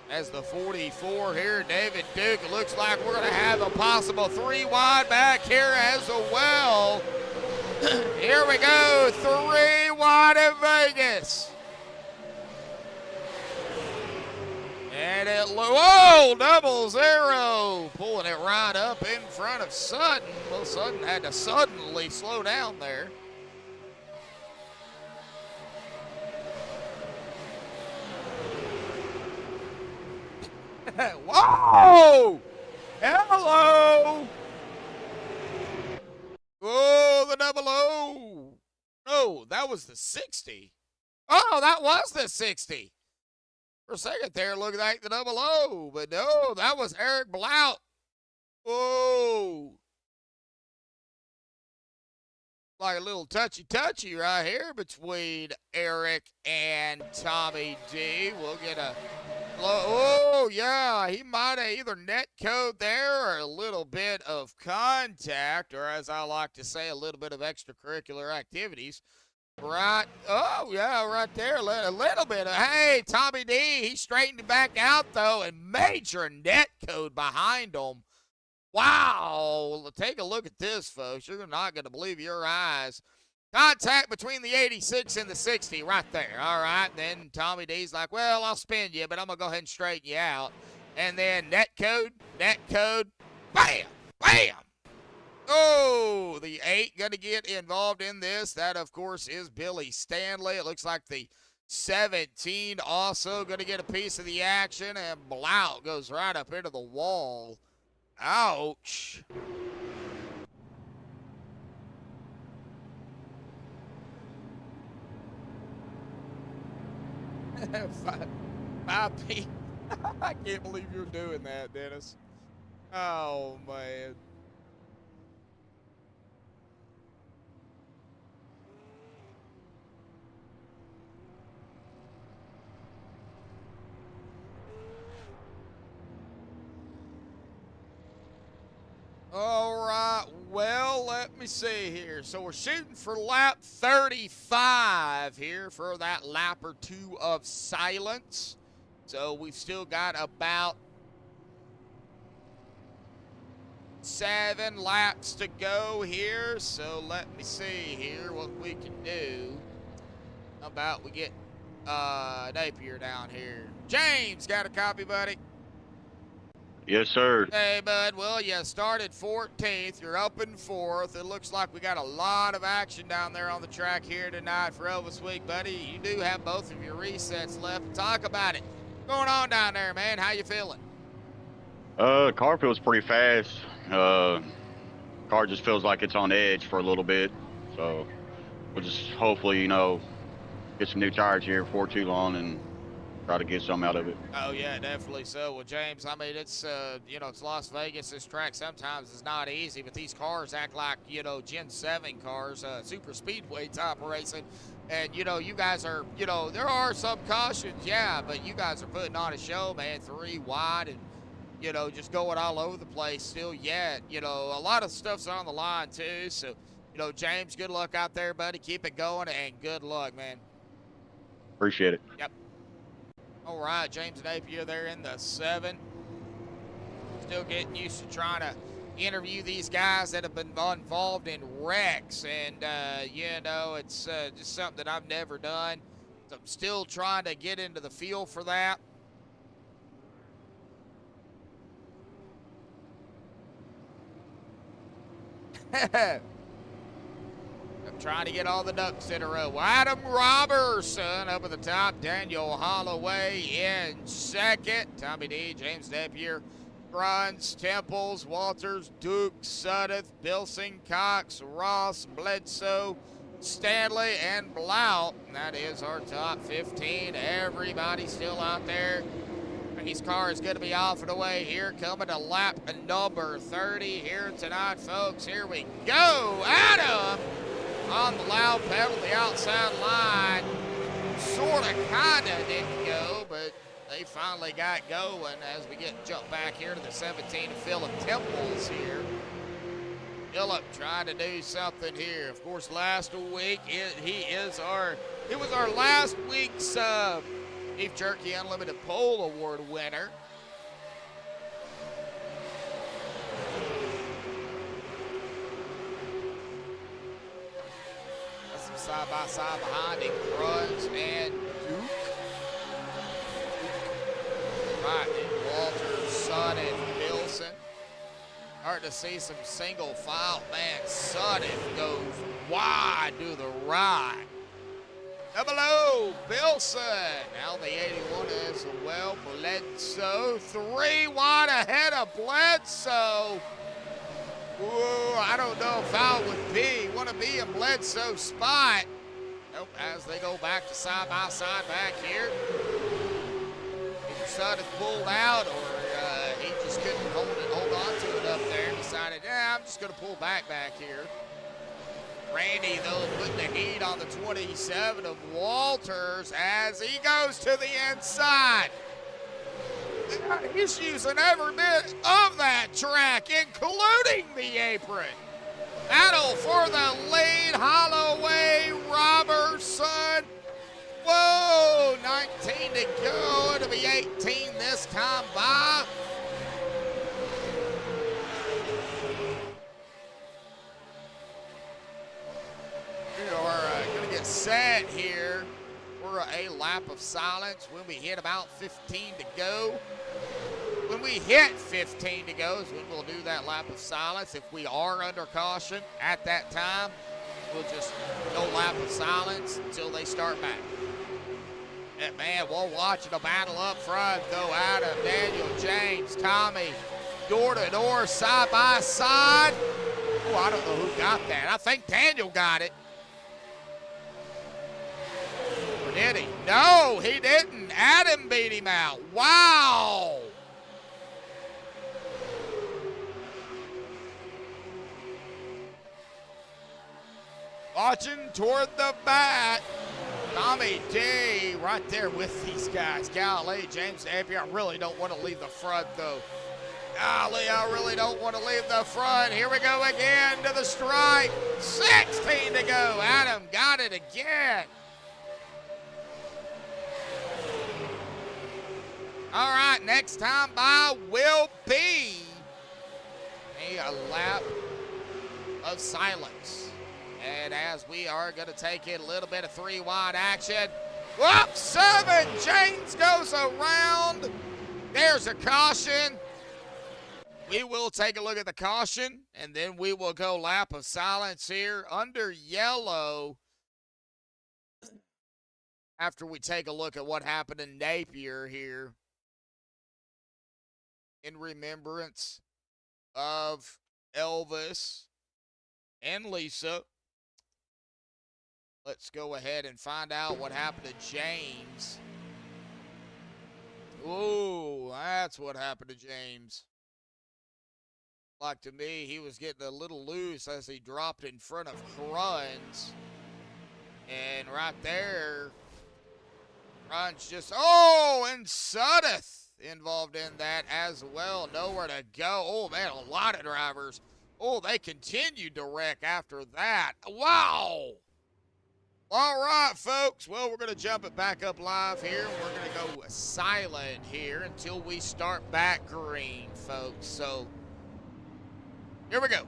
As the 44 here, David Duke, it looks like we're going to have a possible 3 wide back here as well. Here we go, 3 wide in Vegas. And whoa, 00, pulling it right up in front of Sutton. Well, Sutton had to suddenly slow down there. Whoa! Hello! Oh, the 00. No, that was the 60. Oh, that was the 60. For a second there, looked like the 00, but no, that was Eric Blount. Whoa. Like a little touchy-touchy right here between Eric and Tommy D. We'll get a Oh, yeah, he might have either net code there or a little bit of contact, or as I like to say, a little bit of extracurricular activities. Right. Oh, yeah, right there. A little bit of, hey, Tommy D, he straightened back out, though, and major net code behind him. Wow. Take a look at this, folks. You're not going to believe your eyes. Contact between the 86 and the 60 right there. All right. Then Tommy D's like, well, I'll spin you, but I'm going to go ahead and straighten you out. And then net code, bam, bam. Oh, the 8 going to get involved in this. That, of course, is Billy Stanley. It looks like the 17 also going to get a piece of the action. And Blount goes right up into the wall. Ouch. Five P. I can't believe you're doing that, Dennis. Oh, man. All right, well, let me see here. So we're shooting for lap 35 here for that lap or two of silence. So we've still got about 7 laps to go here. So let me see here what we can do. How about we get Napier down here. James, got a copy, buddy? Yes, sir. Hey, bud. Well, you started 14th. You're up in 4th. It looks like we got a lot of action down there on the track here tonight for Elvis Week, buddy. You do have both of your resets left. Talk about it. What's going on down there, man? How you feeling? Car feels pretty fast. Car just feels like it's on edge for a little bit. So we'll just hopefully, get some new tires here before too long and try to get some out of it. Oh, yeah, definitely so. Well, James, I mean, it's, it's Las Vegas. This track sometimes is not easy, but these cars act like, Gen 7 cars, super speedway type racing. And, you guys are, there are some cautions, yeah, but you guys are putting on a show, man, 3 wide and, just going all over the place still yet. A lot of stuff's on the line, too. So, James, good luck out there, buddy. Keep it going, and good luck, man. Appreciate it. Yep. All right, James Napier there in the 7. Still getting used to trying to interview these guys that have been involved in wrecks. And, it's just something that I've never done. So I'm still trying to get into the feel for that. I'm trying to get all the ducks in a row. Adam Robertson up at the top. Daniel Holloway in second. Tommy D, James Napier, Bruns, Temples, Walters, Duke, Suddeth, Bilsing, Cox, Ross, Bledsoe, Stanley, and Blount. And that is our top 15. Everybody still out there. His car is going to be off and away here, coming to lap number 30 here tonight, folks. Here we go. Adam on the loud pedal, the outside line. Sort of, kind of didn't go, but they finally got going as we get jumped back here to the 17 of Philip Temples here. Philip trying to do something here. Of course, last week, it was our last week's Beef Jerky Unlimited Pole Award winner. That's some side-by-side behind him, Bruns and Duke. Right, and Walter, Son, and Wilson. Hard to see some single file. Man, Sudden goes wide to the right. Double O, Bilson. Now the 81 as well. Bledsoe, 3 wide ahead of Bledsoe. Ooh, I don't know if I would want to be in Bledsoe's spot. Nope, as they go back to side by side back here. Either Sudden pulled out or he just couldn't hold on to it up there and decided, I'm just going to pull back here. Randy, though, putting the heat on the 27 of Walters as he goes to the inside. He's using every bit of that track, including the apron. Battle for the lead, Holloway, Robertson. Whoa, 19 to go. It'll be 18 this time by. We are going to get set here for a lap of silence when we hit about 15 to go. When we hit 15 to go is when we'll do that lap of silence. If we are under caution at that time, we'll just no lap of silence until they start back. And man, we're watching a battle up front though. Adam, Daniel, James, Tommy, door to door, side by side. Oh, I don't know who got that. I think Daniel got it. Or did he? No, he didn't. Adam beat him out. Wow. Watching toward the back. Tommy D right there with these guys. Golly, James Napier. I really don't want to leave the front, though. Golly, I really don't want to leave the front. Here we go again to the stripe. 16 to go. Adam got it again. All right, next time by will be a lap of silence. And as we are going to take in a little bit of 3-wide action. Whoop, 7. James goes around. There's a caution. We will take a look at the caution, and then we will go lap of silence here under yellow after we take a look at what happened in Napier here in remembrance of Elvis and Lisa. Let's go ahead and find out what happened to James. Ooh, that's what happened to James. Like to me, he was getting a little loose as he dropped in front of Crunch. And right there, Crunch just, and Suddeth involved in that as well. Nowhere to go. Oh, man, a lot of drivers. Oh, they continued to wreck after that. Wow. All right, folks. Well, we're going to jump it back up live here. We're going to go silent here until we start back green, folks. So, here we go.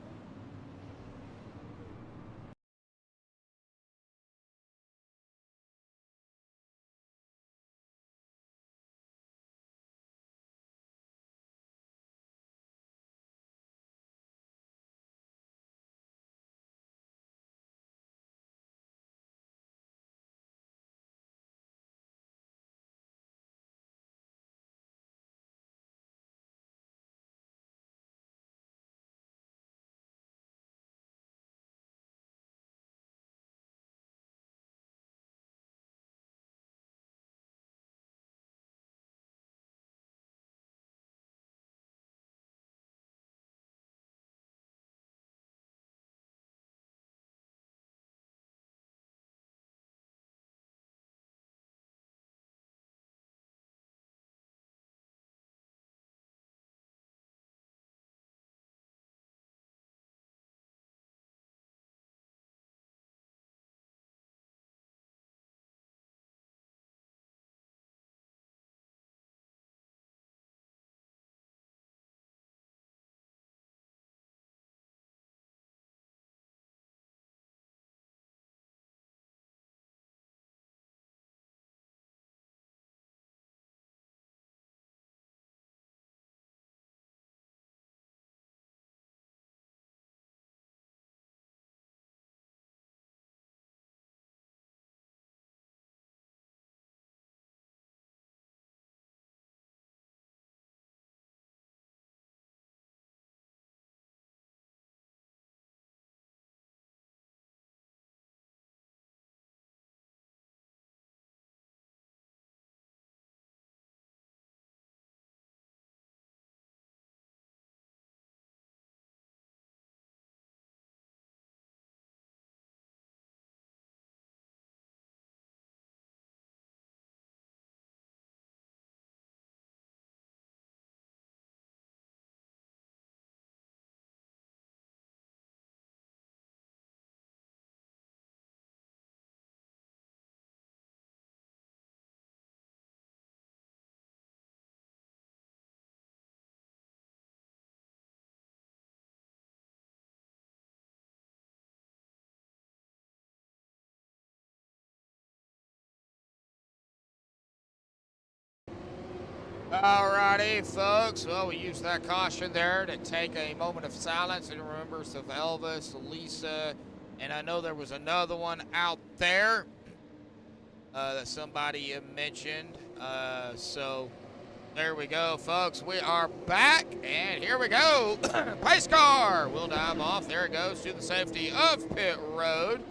Alrighty, folks. Well, we used that caution there to take a moment of silence in remembrance of Elvis, Lisa, and I know there was another one out there that somebody mentioned. So there we go, folks. We are back, and here we go. Pace car will dive off. There it goes to the safety of pit road.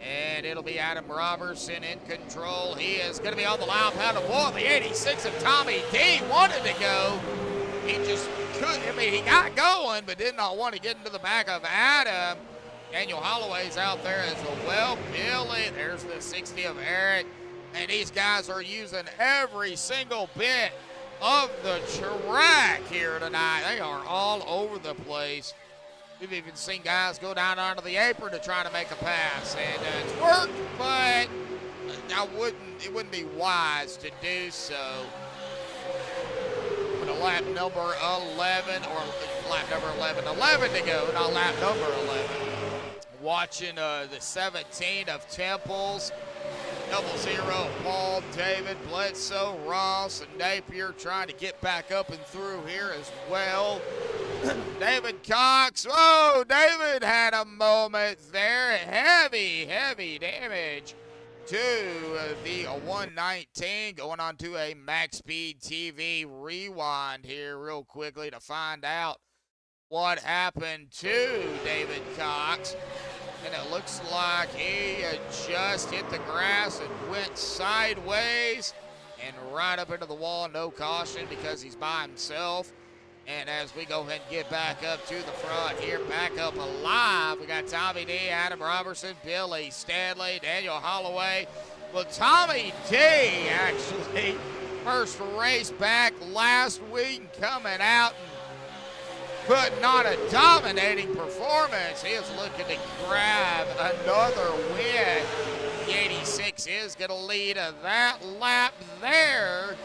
And it'll be Adam Robertson in control. He is going to be on the loud paddle. Boy, the 86 of Tommy D wanted to go. He just couldn't. I mean, he got going, but did not want to get into the back of Adam. Daniel Holloway's out there as well. Billy, there's the 60 of Eric. And these guys are using every single bit of the track here tonight. They are all over the place. We've even seen guys go down onto the apron to try to make a pass, and it's worked, but it wouldn't be wise to do so. With a lap number 11, or lap number 11 to go, not lap number 11. Watching the 17 of Temples, 00, Paul, David, Bledsoe, Ross, and Napier trying to get back up and through here as well. David Cox, oh, David had a moment there. Heavy damage to the 119. Going on to a MaxspeedTV rewind here real quickly to find out what happened to David Cox. And it looks like he just hit the grass and went sideways and right up into the wall. No caution because he's by himself. And as we go ahead and get back up to the front here, back up alive, we got Tommy D, Adam Robertson, Billy Stanley, Daniel Holloway. Well, Tommy D actually first race back last week, coming out and putting on a dominating performance. He is looking to grab another win. The 86 is going to lead that lap there.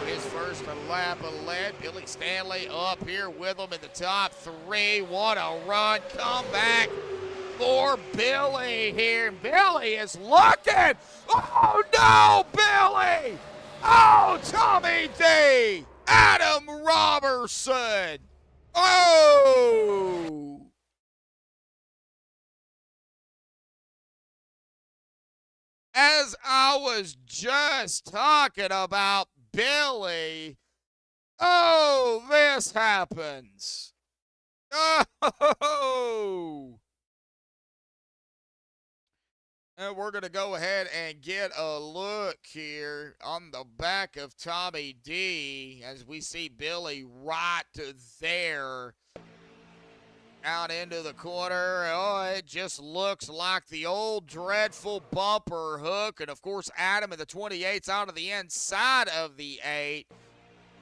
His first lap of lead. Billy Stanley up here with him in the top three. What a run. Comeback for Billy here. Billy is looking. Oh, no, Billy. Oh, Tommy D. Adam Robertson. Oh. As I was just talking about Billy, oh, this happens. Oh. And we're going to go ahead and get a look here on the back of Tommy D as we see Billy right there out into the corner. Oh, it just looks like the old dreadful bumper hook. And, of course, Adam in the 28's out of the inside of the 8.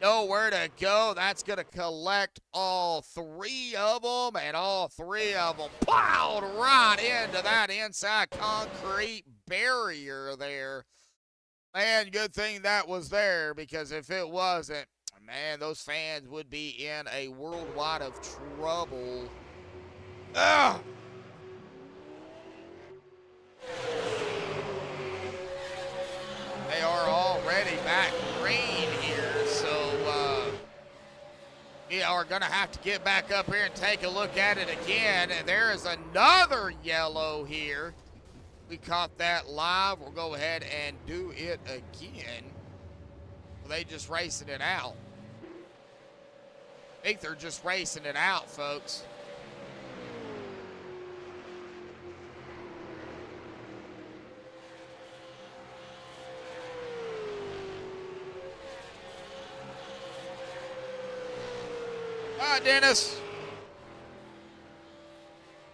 Nowhere to go. That's going to collect all three of them, and all three of them plowed right into that inside concrete barrier there. Man, good thing that was there, because if it wasn't, man, those fans would be in a worldwide of trouble. Ugh. They are already back green here, so we are going to have to get back up here and take a look at it again. And there is another yellow here. We caught that live. We'll go ahead and do it again. Well, they just racing it out. I think they're just racing it out, folks. All right, Dennis.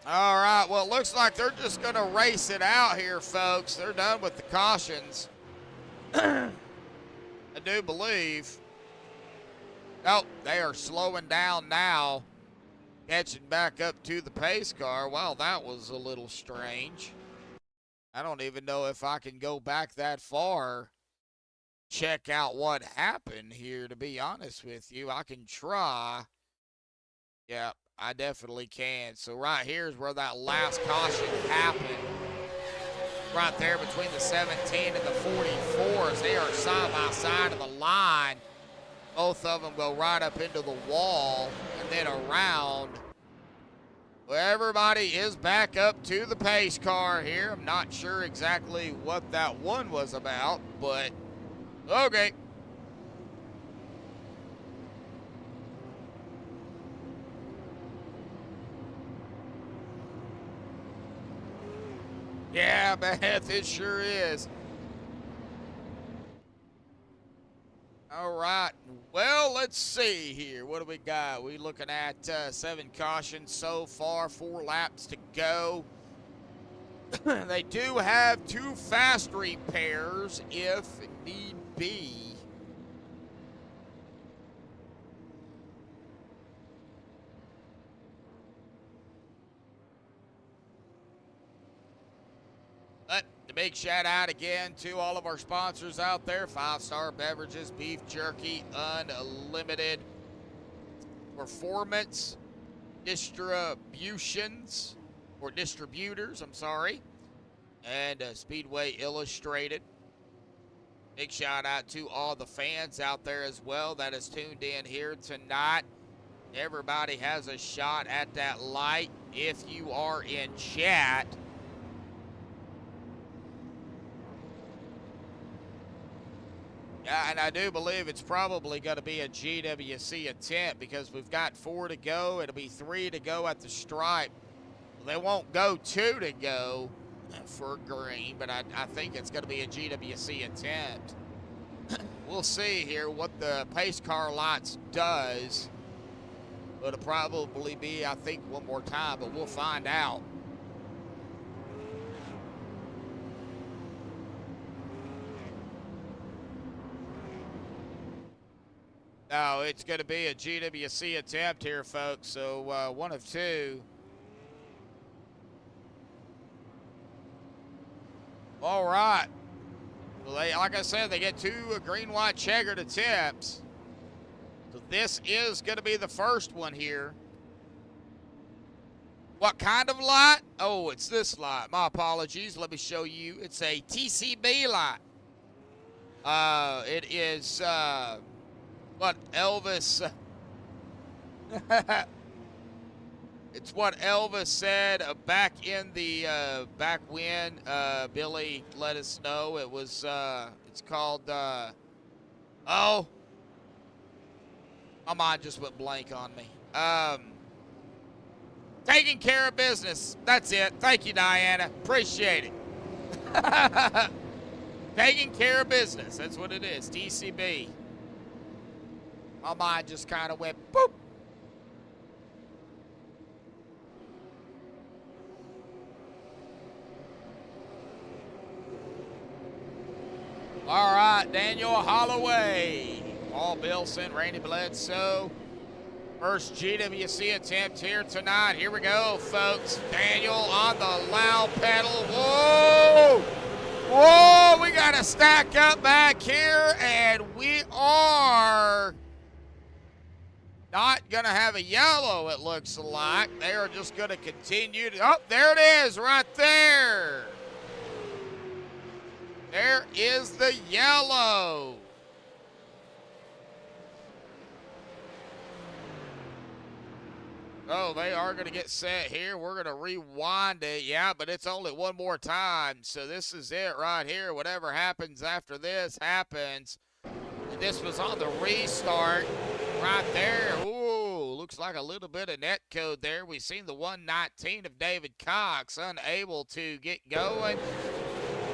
All right, well, it looks like they're just going to race it out here, folks. They're done with the cautions. I do believe. Nope, they are slowing down now, catching back up to the pace car. Wow, that was a little strange. I don't even know if I can go back that far, check out what happened here, to be honest with you. I can try. Yeah, I definitely can. So right here is where that last caution happened. Right there between the 17 and the 44 as they are side by side of the line. Both of them go right up into the wall and then around. Well, everybody is back up to the pace car here. I'm not sure exactly what that one was about, but okay. Yeah, Beth, it sure is. All right. Well, let's see here. What do we got? We looking at 7 cautions so far, 4 laps to go. They do have 2 fast repairs if need be. But the big shout out again to all of our sponsors out there. 5-Star Beverages, Beef Jerky, Unlimited, Performance, Distributions, or Distributors, I'm sorry, and Speedway Illustrated. Big shout out to all the fans out there as well that is tuned in here tonight. Everybody has a shot at that light if you are in chat. Yeah, and I do believe it's probably going to be a GWC attempt because we've got 4 to go. It'll be 3 to go at the stripe. They won't go 2 to go for green, but I think it's going to be a GWC attempt. We'll see here what the pace car lights does. It'll probably be, I think, one more time, but we'll find out. No, it's going to be a GWC attempt here, folks. So one of 2. All right. Well, like I said, they get 2 green, white, checkered attempts. So this is going to be the first one here. What kind of light? Oh, it's this light. My apologies. Let me show you. It's a TCB light. It is what Elvis... It's what Elvis said back in the back when Billy let us know. It was it's called oh, my mind just went blank on me. Taking care of business. That's it. Thank you, Diana. Appreciate it. Taking care of business. That's what it is. TCB. My mind just kind of went boop. All right, Daniel Holloway, Paul Bilson, Randy Bledsoe. First GWC attempt here tonight. Here we go, folks. Daniel on the loud pedal. Whoa! Whoa, we got to stack up back here, and we are not going to have a yellow, it looks like. They are just going to continue to, oh, there it is right there. There is the yellow. Oh, they are going to get set here. We're going to rewind it. Yeah, but it's only one more time. So this is it right here. Whatever happens after this happens. And this was on the restart right there. Ooh, looks like a little bit of net code there. We've seen the 119 of David Cox unable to get going.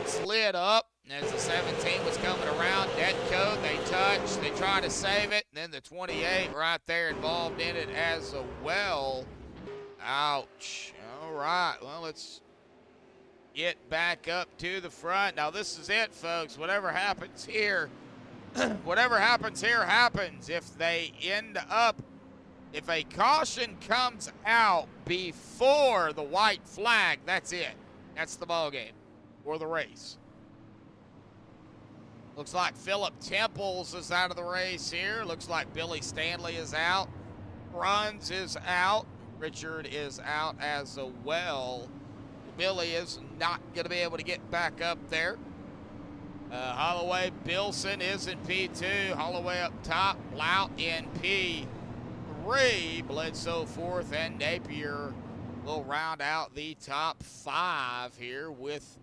Slid up as the 17 was coming around. Net code, they touched, they try to save it, and then the 28 right there involved in it as well. Ouch. All right, well, let's get back up to the front. Now, this is it, folks. Whatever happens here, whatever happens here happens. If they end up, if a caution comes out before the white flag, that's it. That's the ball game. For the race. Looks like Philip Temples is out of the race here. Looks like Billy Stanley is out. Bruns is out. Richard is out as well. Billy is not going to be able to get back up there. Holloway, Bilson is in P2. Holloway up top, Blount in P3. Bledsoe fourth, and Napier will round out the top 5 here with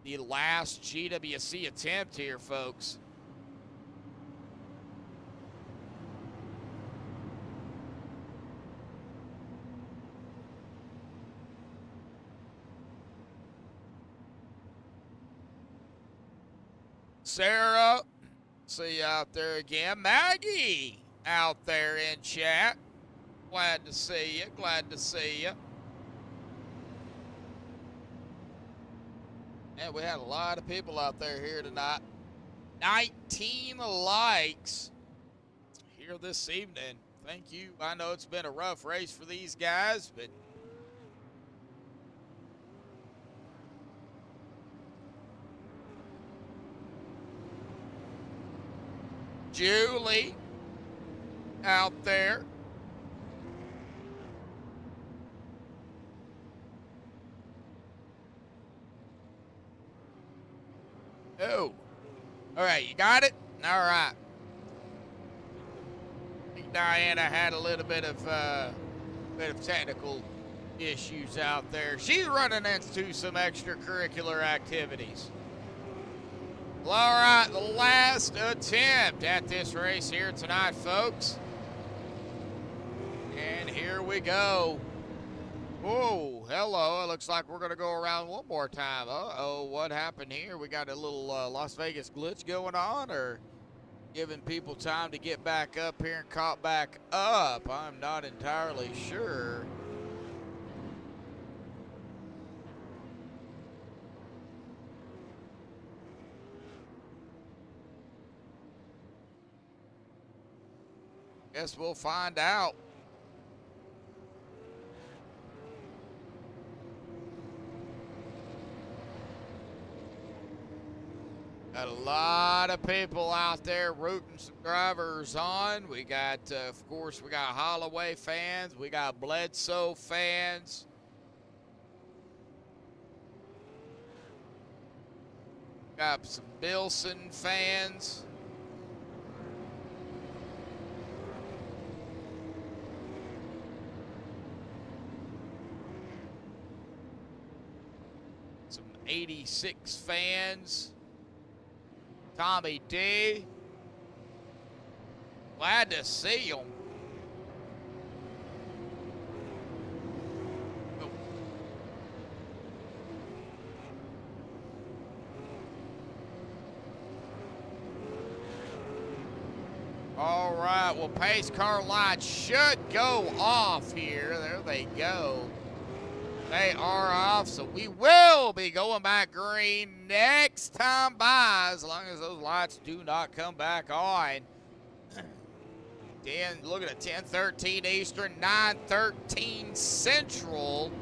the last GWC attempt here, folks. Sarah, see you out there again. Maggie out there in chat. Glad to see you. Glad to see you. And we had a lot of people out there here tonight. 19 likes here this evening. Thank you. I know it's been a rough race for these guys, but Julie out there. Oh, all right, you got it? All right. I think Diana had a little bit of technical issues out there. She's running into some extracurricular activities. Well, all right, the last attempt at this race here tonight, folks. And here we go. Oh, hello. It looks like we're going to go around one more time. Uh-oh, what happened here? We got a little Las Vegas glitch going on, or giving people time to get back up here and caught back up? I'm not entirely sure. Guess we'll find out. Got a lot of people out there rooting some drivers on. We got, of course, we got Holloway fans. We got Bledsoe fans. Got some Bilson fans. Some 86 fans. Tommy D. Glad to see him. All right, well, pace car lights should go off here. There they go. They are off, so we will be going back green next time by, as long as those lights do not come back on. Look at it, 10:13 Eastern, 9:13 Central.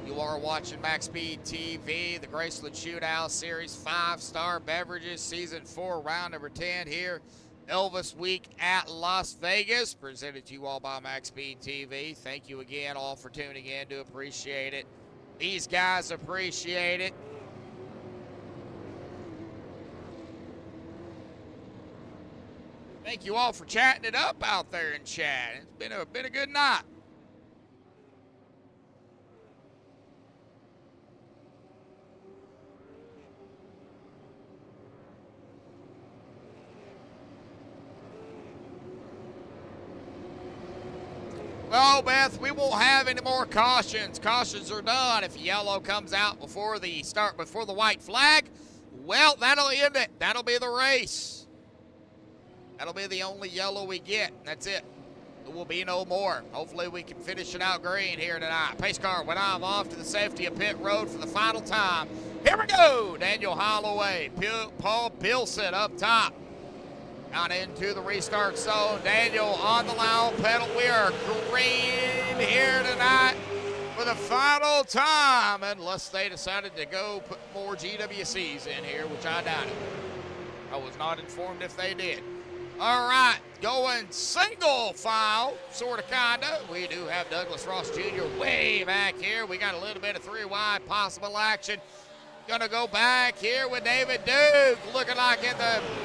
You are watching MaxspeedTV, the GRaceland Shootout Series 5-Star Beverages, Season 4, Round number 10 here. Elvis Week at Las Vegas, presented to you all by MaxspeedTV. Thank you again all for tuning in. Do appreciate it. These guys appreciate it. Thank you all for chatting it up out there in chat. It's been a good night. Well, Beth, we won't have any more cautions. Cautions are done. If yellow comes out before the white flag, well, that'll end it. That'll be the race. That'll be the only yellow we get. That's it. There will be no more. Hopefully we can finish it out green here tonight. Pace car went off to the safety of pit road for the final time. Here we go. Daniel Holloway, Paul Bilson up top. Down into the restart zone. Daniel on the loud pedal. We are green here tonight for the final time, unless they decided to go put more GWCs in here, which I doubt it. I was not informed if they did. All right, going single file, sort of, kinda. We do have Douglas Ross Jr. way back here. We got a little bit of 3 wide possible action. Gonna go back here with David Duke, looking like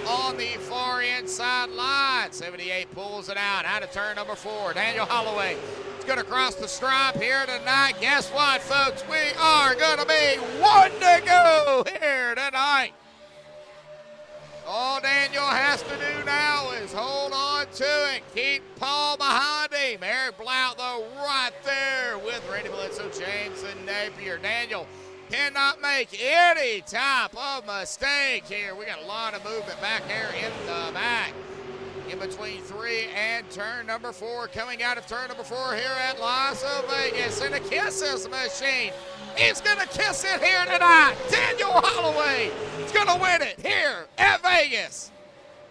on the far inside line. 78 pulls it out of turn number 4. Daniel Holloway is gonna cross the stripe here tonight. Guess what, folks? We are gonna be 1 to go here tonight. All Daniel has to do now is hold on to it. Keep Paul behind him. Eric Blount, though, right there with Randy Bledsoe, James, and Napier. Daniel cannot make any type of mistake here. We got a lot of movement back there in the back. In between 3 and turn number 4. Coming out of turn number 4 here at Las Vegas. And a kisses machine. He's going to kiss it here tonight. Daniel Holloway is going to win it here at Vegas.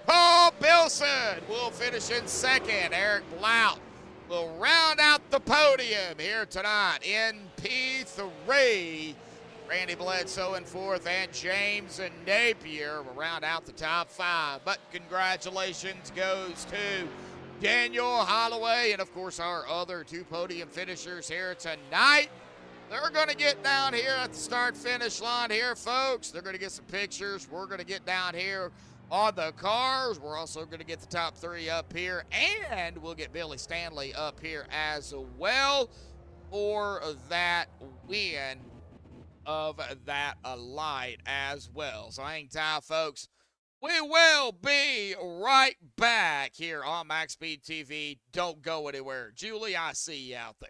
Paul Bilson will finish in second. Eric Blount will round out the podium here tonight in P3. Randy Bledsoe in 4th, and James and Napier will round out the top 5. But congratulations goes to Daniel Holloway and, of course, our other 2 podium finishers here tonight. They're going to get down here at the start-finish line here, folks. They're going to get some pictures. We're going to get down here on the cars. We're also going to get the top 3 up here, and we'll get Billy Stanley up here as well for that win of that light as well. So hang tight, folks. We will be right back here on MaxspeedTV. Don't go anywhere. Julie, I see you out there.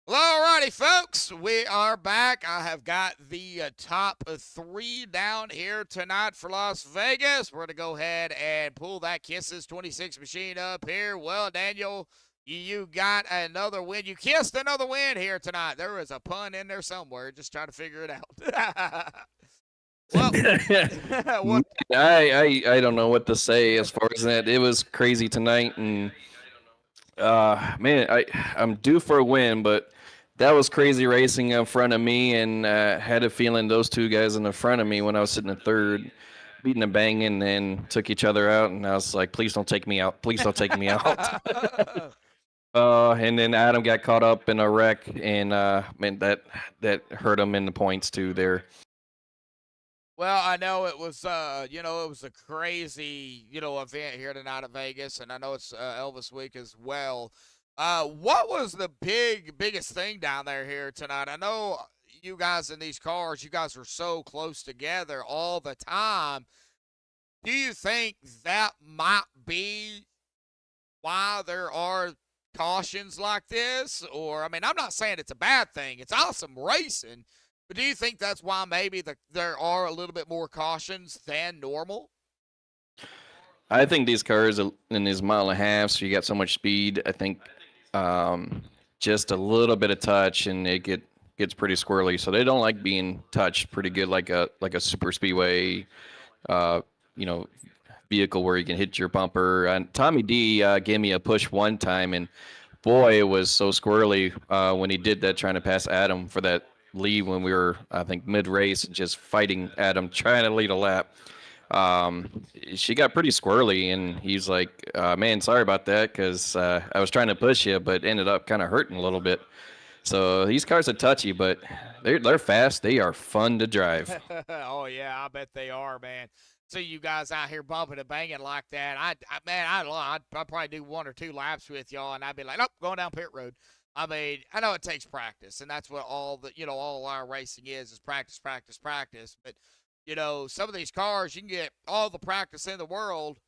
Well, alrighty, folks, we are back. I have got the top 3 down here tonight for Las Vegas. We're going to go ahead and pull that Kisses 26 machine up here. Well, Daniel, you got another win. You kissed another win here tonight. There was a pun in there somewhere. Just trying to figure it out. Well, I don't know what to say as far as that. It was crazy tonight, and man, I'm due for a win, but that was crazy racing in front of me, and had a feeling those 2 guys in the front of me when I was sitting in 3rd, beating and banging, and took each other out, and I was like, please don't take me out. Please don't take me out. And then Adam got caught up in a wreck, and man, that hurt him in the points too there. Well, I know it was, it was a crazy, event here tonight at Vegas, and I know it's Elvis week as well. What was the biggest thing down there here tonight? I know you guys in these cars, you guys are so close together all the time. Do you think that might be why there are cautions like this? Or, I mean, I'm not saying it's a bad thing. It's awesome racing. But do you think that's why maybe there are a little bit more cautions than normal? I think these cars in these mile and a half, so you got so much speed. I think just a little bit of touch, and it gets pretty squirrely. So they don't like being touched pretty good, like a super speedway, vehicle where you can hit your bumper. And Tommy D gave me a push one time, and boy, it was so squirrely when he did that, trying to pass Adam for that lead when we were, I think, mid-race, just fighting Adam, trying to lead a lap. She got pretty squirrely, and he's like, man, sorry about that, because I was trying to push you, but ended up kind of hurting a little bit. So these cars are touchy, but they're fast. They are fun to drive. Oh yeah, I bet they are, man. See you guys out here bumping and banging like that. I'd probably do 1 or 2 laps with y'all, and I'd be like, nope, going down pit road. I mean, I know it takes practice, and that's what all our racing is practice, practice, practice. But some of these cars, you can get all the practice in the world,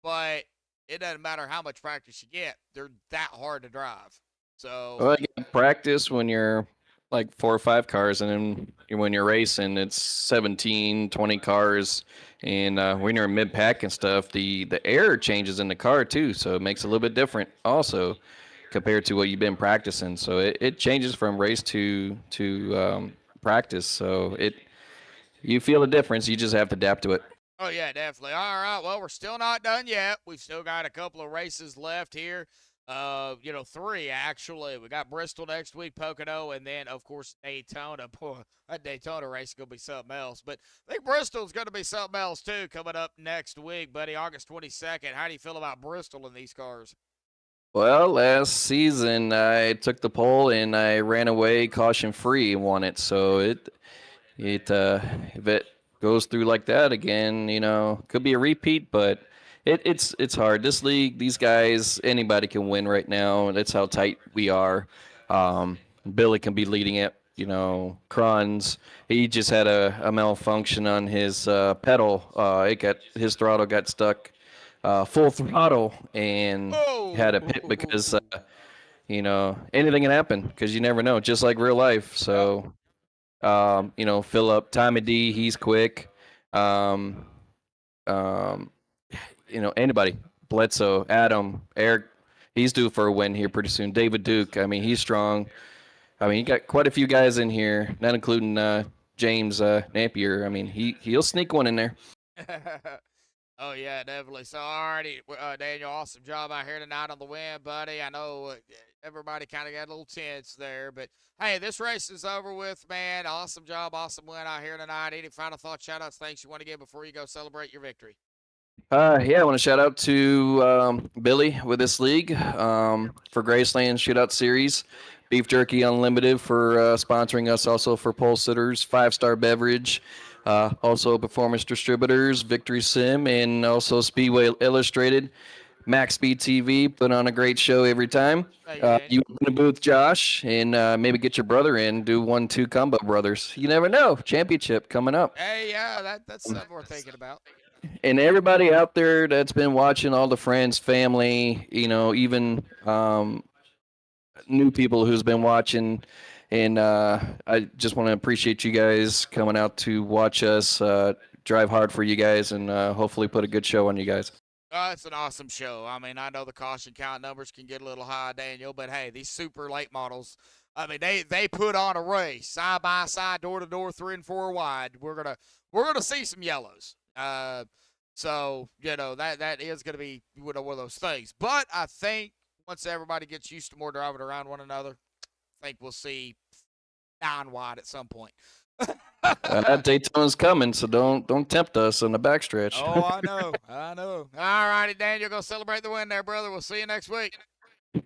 but it doesn't matter how much practice you get. They're that hard to drive. So Well, you get practice when you're like 4 or 5 cars, and then when you're racing, it's 17, 20 cars. And when you're in mid-pack and stuff, the air changes in the car too, so it makes it a little bit different also compared to what you've been practicing. So it changes from race to practice. So you feel the difference. You just have to adapt to it. Oh, yeah, definitely. All right. Well, we're still not done yet. We've still got a couple of races left here. 3 actually. We got Bristol next week, Pocono, and then, of course, Daytona. Boy, that Daytona race is going to be something else. But I think Bristol's going to be something else, too, coming up next week, buddy, August 22nd. How do you feel about Bristol in these cars? Well, last season I took the pole and I ran away caution free and won it. So if it goes through like that again, could be a repeat, but it's hard. This league, these guys, anybody can win right now. That's how tight we are. Billy can be leading it. Kron's, he just had a malfunction on his pedal. His throttle got stuck full throttle and had a pit because anything can happen because you never know, just like real life. So Philip, Tommy D, he's quick. Anybody, Bledsoe, Adam, Eric, he's due for a win here pretty soon. David Duke, I mean, he's strong. I mean, you got quite a few guys in here, not including James Napier. I mean, he'll sneak one in there. Oh, yeah, definitely. So, alrighty, Daniel, awesome job out here tonight on the win, buddy. I know everybody kind of got a little tense there, but hey, this race is over with, man. Awesome job, awesome win out here tonight. Any final thoughts, shout-outs, thanks you want to give before you go celebrate your victory? Yeah, I want to shout out to Billy with this league for gRaceland Shootout Series. Beef Jerky Unlimited for sponsoring us, also for Pole Sitters, 5-Star Beverage, also Performance Distributors, Victory Sim, and also Speedway Illustrated. MaxspeedTV put on a great show every time. You open the booth, Josh, and maybe get your brother in, do 1-2 combo brothers. You never know. Championship coming up. Hey, yeah, that's something we're thinking about. And everybody out there that's been watching, all the friends, family, even new people who's been watching. And I just want to appreciate you guys coming out to watch us drive hard for you guys and hopefully put a good show on you guys. It's an awesome show. I mean, I know the caution count numbers can get a little high, Daniel, but hey, these super late models, I mean, they put on a race side by side, door to door, 3 and 4 wide. We're gonna see some yellows. So that is gonna be one of those things. But I think once everybody gets used to more driving around one another, I think we'll see 9 wide at some point. That Daytona's coming, so don't tempt us in the backstretch. Oh, I know. All righty, Daniel, go celebrate the win there, brother. We'll see you next week.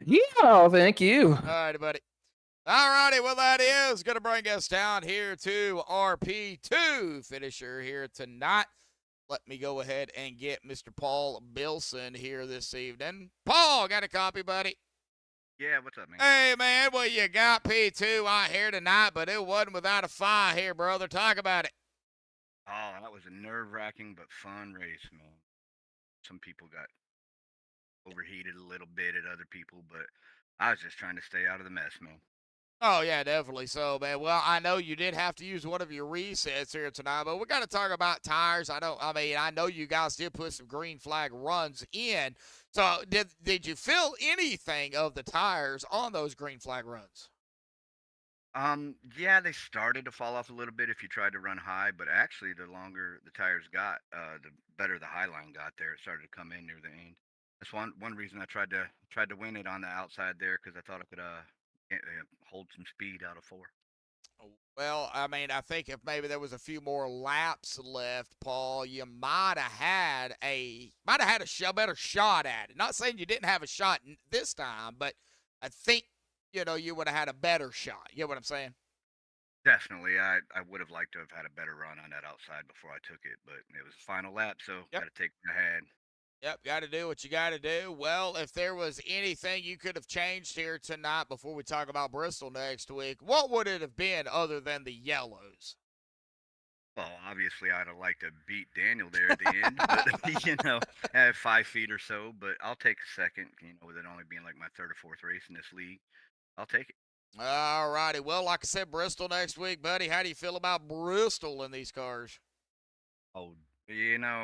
Yeah, thank you. All righty, buddy. All righty, well, that is going to bring us down here to RP2 finisher here tonight. Let me go ahead and get Mr. Paul Bilson here this evening. Paul, got a copy, buddy? Yeah, what's up, man? Hey, man, well, you got P2 out here tonight, but it wasn't without a fight here, brother. Talk about it. Oh, that was a nerve-wracking but fun race, man. Some people got overheated a little bit at other people, but I was just trying to stay out of the mess, man. Oh, yeah, definitely so, man. Well, I know you did have to use one of your resets here tonight, but we got to talk about tires. I know you guys did put some green flag runs in. So did you feel anything of the tires on those green flag runs? Yeah, they started to fall off a little bit if you tried to run high, but actually the longer the tires got, the better the high line got there. It started to come in near the end. That's one reason I tried to win it on the outside there because I thought I could hold some speed out of 4. Well, I mean, I think if maybe there was a few more laps left, Paul, you might have had a better shot at it. Not saying you didn't have a shot this time, but I think you would have had a better shot. You know what I'm saying? Definitely, I would have liked to have had a better run on that outside before I took it, but it was the final lap, so Yep. got to take what I had. Yep, got to do what you got to do. Well, if there was anything you could have changed here tonight before we talk about Bristol next week, what would it have been other than the yellows? Well, obviously, I'd have liked to beat Daniel there at the end, but at 5 feet or so. But I'll take a second. With it only being like my third or fourth race in this league, I'll take it. All righty. Well, like I said, Bristol next week, buddy. How do you feel about Bristol in these cars? Oh,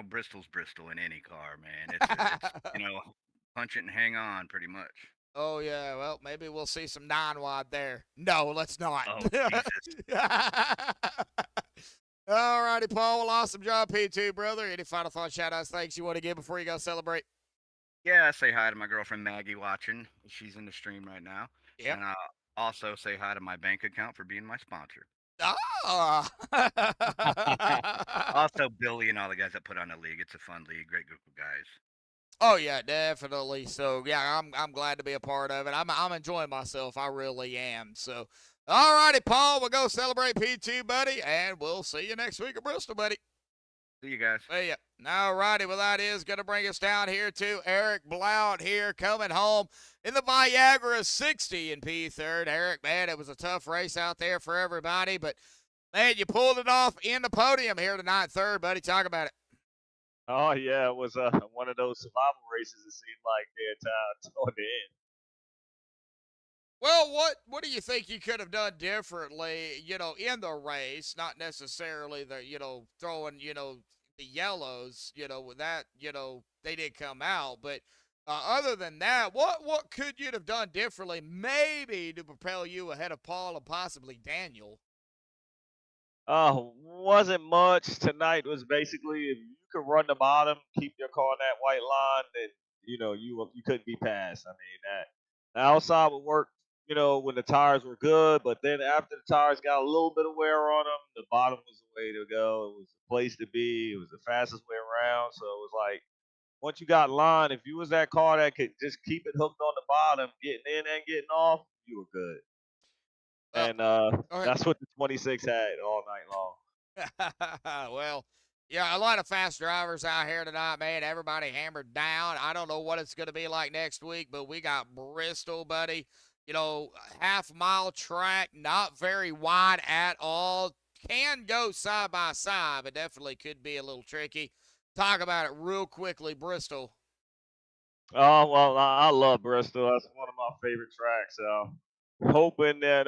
Bristol's Bristol in any car, man. It's punch it and hang on, pretty much. Oh, yeah. Well, maybe we'll see some 9-wide there. No, let's not. Oh, Jesus. All righty, Paul. Well, awesome job, P2, brother. Any final thoughts, shout-outs, thanks you want to give before you go celebrate? Yeah, say hi to my girlfriend Maggie watching. She's in the stream right now. Yep. And also say hi to my bank account for being my sponsor. Ah. Also, Billy and all the guys that put on the league. It's a fun league. Great group of guys. Oh yeah, definitely. So yeah, I'm glad to be a part of it. I'm enjoying myself. I really am. So, all righty, Paul, we'll go celebrate P2, buddy, and we'll see you next week at Bristol, buddy. See you guys. See ya. All righty, well that is going to bring us down here to Eric Blount here coming home in the Viagra 60 in P3rd. Eric, man, it was a tough race out there for everybody, but man, you pulled it off in the podium here tonight, third, buddy. Talk about it. Oh yeah, it was one of those survival races. It seemed like toward the end. Well, what do you think you could have done differently, in the race? Not necessarily throwing, the yellows, with that, they did come out. But other than that, what could you have done differently, maybe to propel you ahead of Paul and possibly Daniel? Wasn't much. Tonight was basically if you could run the bottom, keep your car in that white line, then you couldn't be passed. I mean the outside would work, when the tires were good, but then after the tires got a little bit of wear on them, the bottom was the way to go. It was the place to be. It was the fastest way around. So it was like once you got in line, if you was that car that could just keep it hooked on the bottom, getting in and getting off, you were good. And that's what the 26 had all night long. Well, yeah, a lot of fast drivers out here tonight, man. Everybody hammered down. I don't know what it's going to be like next week, but we got Bristol, buddy. Half-mile track, not very wide at all. Can go side by side, but definitely could be a little tricky. Talk about it real quickly, Bristol. Oh well, I love Bristol. That's one of my favorite tracks. Hoping that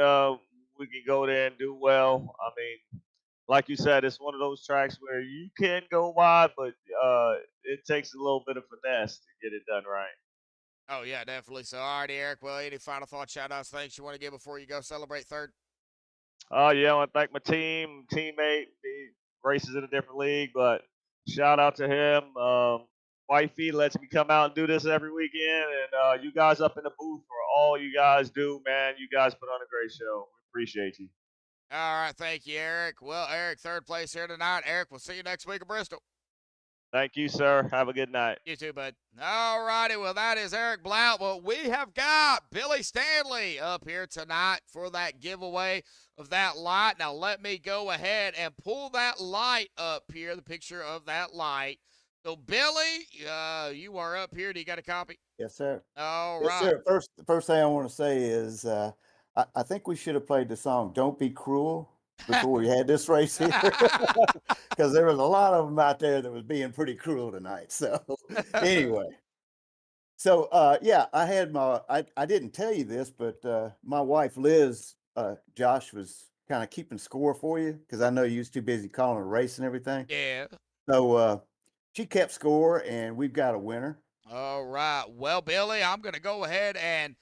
we can go there and do well. I mean, like you said, it's one of those tracks where you can go wide, but it takes a little bit of finesse to get it done right. Oh, yeah, definitely. So, all right, Eric. Well, any final thoughts, shout-outs, things you want to give before you go celebrate third? Yeah, I want to thank my teammate. He races in a different league, but shout out to him. Wifey lets me come out and do this every weekend, and you guys up in the booth for all you guys do, man. You guys put on a great show. We appreciate you. All right, thank you, Eric. Well, Eric, third place here tonight. Eric, we'll see you next week at Bristol. Thank you, sir. Have a good night. You too, bud. All righty, well, that is Eric Blount. Well, we have got Billy Stanley up here tonight for that giveaway of that light. Now, let me go ahead and pull that light up here, the picture of that light. So, Billy, you are up here. Do you got a copy? Yes, sir. All Yes, right. sir. The first thing I want to say is I think we should have played the song "Don't Be Cruel" before we had this race here, because there was a lot of them out there that was being pretty cruel tonight. So anyway, so yeah, I had I didn't tell you this, but my wife Liz, Josh was kind of keeping score for you because I know you was too busy calling a race and everything. Yeah. So she kept score, and we've got a winner. All right. Well, Billy, I'm going to go ahead and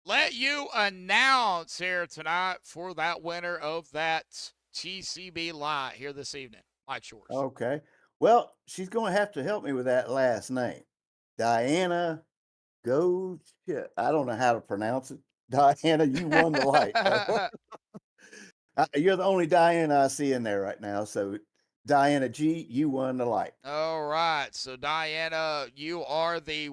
let you announce here tonight for that winner of that TCB light here this evening. Mike Shores. Okay. Well, she's going to have to help me with that last name. Diana Go, I don't know how to pronounce it. Diana, you won the light. You're the only Diana I see in there right now. So, Diana G, you won the light. All right. So, Diana, you are the,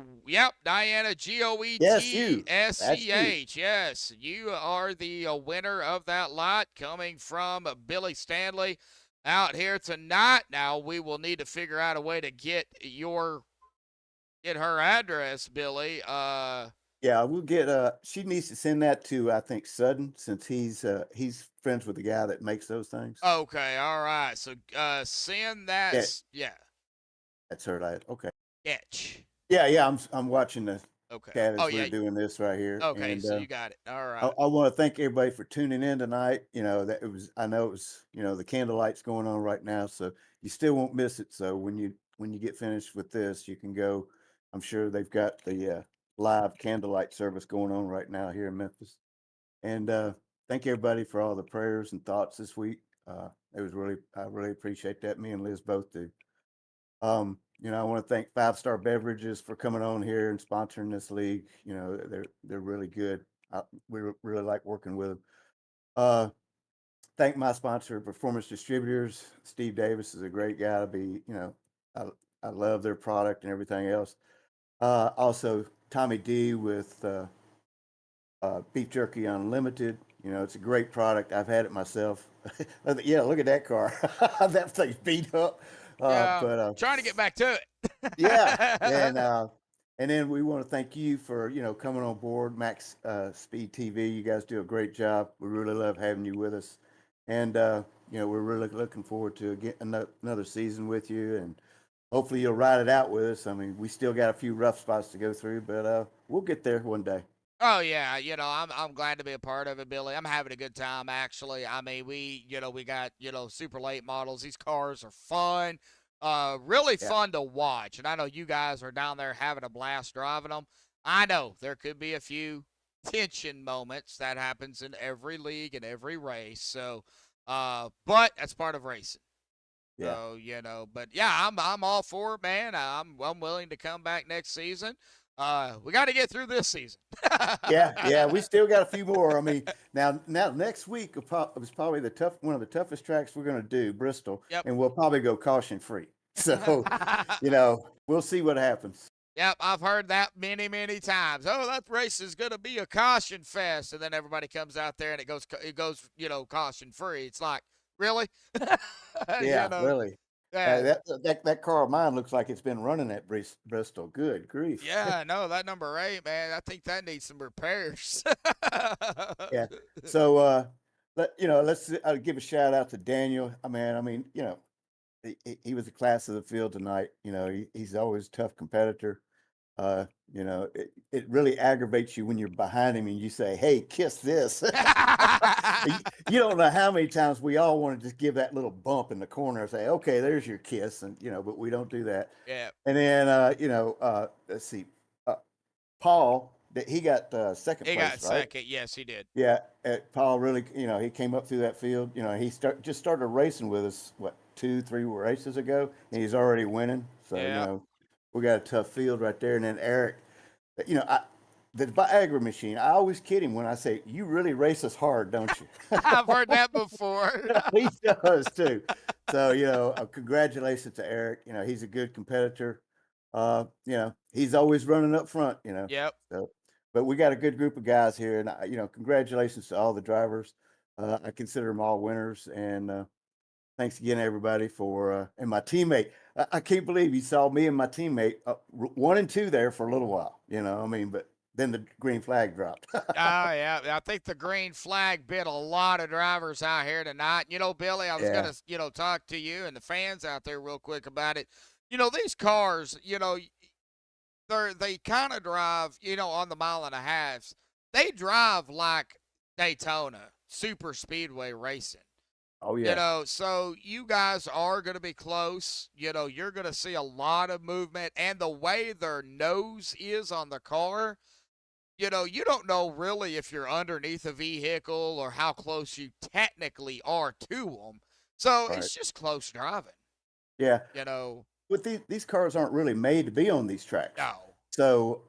Diana, Yes, you. That's you. G-O-E-T-S-C-H. Yes, you are the winner of that lot coming from Billy Stanley out here tonight. Now, we will need to figure out a way to get her address, Billy. Yeah, we'll get she needs to send that to I think Sudden, since he's friends with the guy that makes those things. Okay, all right. So send that. Yeah. That's her light. Okay. Etch. Yeah, I'm watching the Okay. cat as we're doing this right here. Okay, and, so you got it. All right. I want to thank everybody for tuning in tonight. I know it was the candlelight's going on right now, so you still won't miss it. So when you get finished with this, you can go. I'm sure they've got the live candlelight service going on right now here in Memphis. And thank everybody for all the prayers and thoughts this week. I really appreciate that. Me and Liz both do. I want to thank 5 Star Beverages for coming on here and sponsoring this league. They're really good. We really like working with them. Thank my sponsor, Performance Distributors. Steve Davis is a great guy to be. I love their product and everything else. Also, Tommy D with Beef Jerky Unlimited. It's a great product. I've had it myself. Yeah, look at that car. That thing's beat up. But trying to get back to it. Yeah, and then we want to thank you for coming on board, MaxspeedTV. You guys do a great job. We really love having you with us, and we're really looking forward to getting another season with you, and hopefully you'll ride it out with us. I mean, we still got a few rough spots to go through, but we'll get there one day. Oh yeah, I'm glad to be a part of it, Billy. I'm having a good time actually. I mean, we got, super late models. These cars are fun. Really fun to watch. And I know you guys are down there having a blast driving them. I know there could be a few tension moments. That happens in every league and every race. So but that's part of racing. Yeah. So, but yeah, I'm all for it, man. I'm willing to come back next season. We got to get through this season. Yeah, we still got a few more. I mean, now next week is probably one of the toughest tracks we're going to do, Bristol, and we'll probably go caution free. So, we'll see what happens. Yep, I've heard that many, many times. Oh, that race is going to be a caution fest, and then everybody comes out there and it goes, caution free. It's like, really? Yeah, really. That car of mine looks like it's been running at Bristol. Good grief. Yeah, no, that number 8, man. I think that needs some repairs. Yeah. So let's give a shout out to Daniel. I mean, he was the class of the field tonight. He's always a tough competitor. It really aggravates you when you're behind him and you say, "Hey, kiss this." You don't know how many times we all want to just give that little bump in the corner and say, "Okay, there's your kiss," and but we don't do that. Yeah. And then let's see, Paul, he got second place. He got right? second. Yes, he did. Yeah, Paul really, he came up through that field. He just started racing with us 2-3 races ago, and he's already winning. So we got a tough field right there. And then Eric, the Viagra machine. I always kid him when I say, "You really race us hard, don't you?" I've heard that before. He does too. So congratulations to Eric. He's a good competitor. He's always running up front. Yep. So, but we got a good group of guys here, and congratulations to all the drivers. I consider them all winners, and thanks again, everybody, for and my teammate. I can't believe you saw me and my teammate 1 and 2 there for a little while. But then the green flag dropped. Yeah. I think the green flag bit a lot of drivers out here tonight. Billy, I was gonna, talk to you and the fans out there real quick about it. These cars, they kind of drive, on the 1.5 miles. They drive like Daytona super speedway racing. Oh yeah. So you guys are going to be close. You're going to see a lot of movement, and the way their nose is on the car, you don't know really if you're underneath a vehicle or how close you technically are to them. So it's just close driving. Yeah. But these cars aren't really made to be on these tracks. No. So,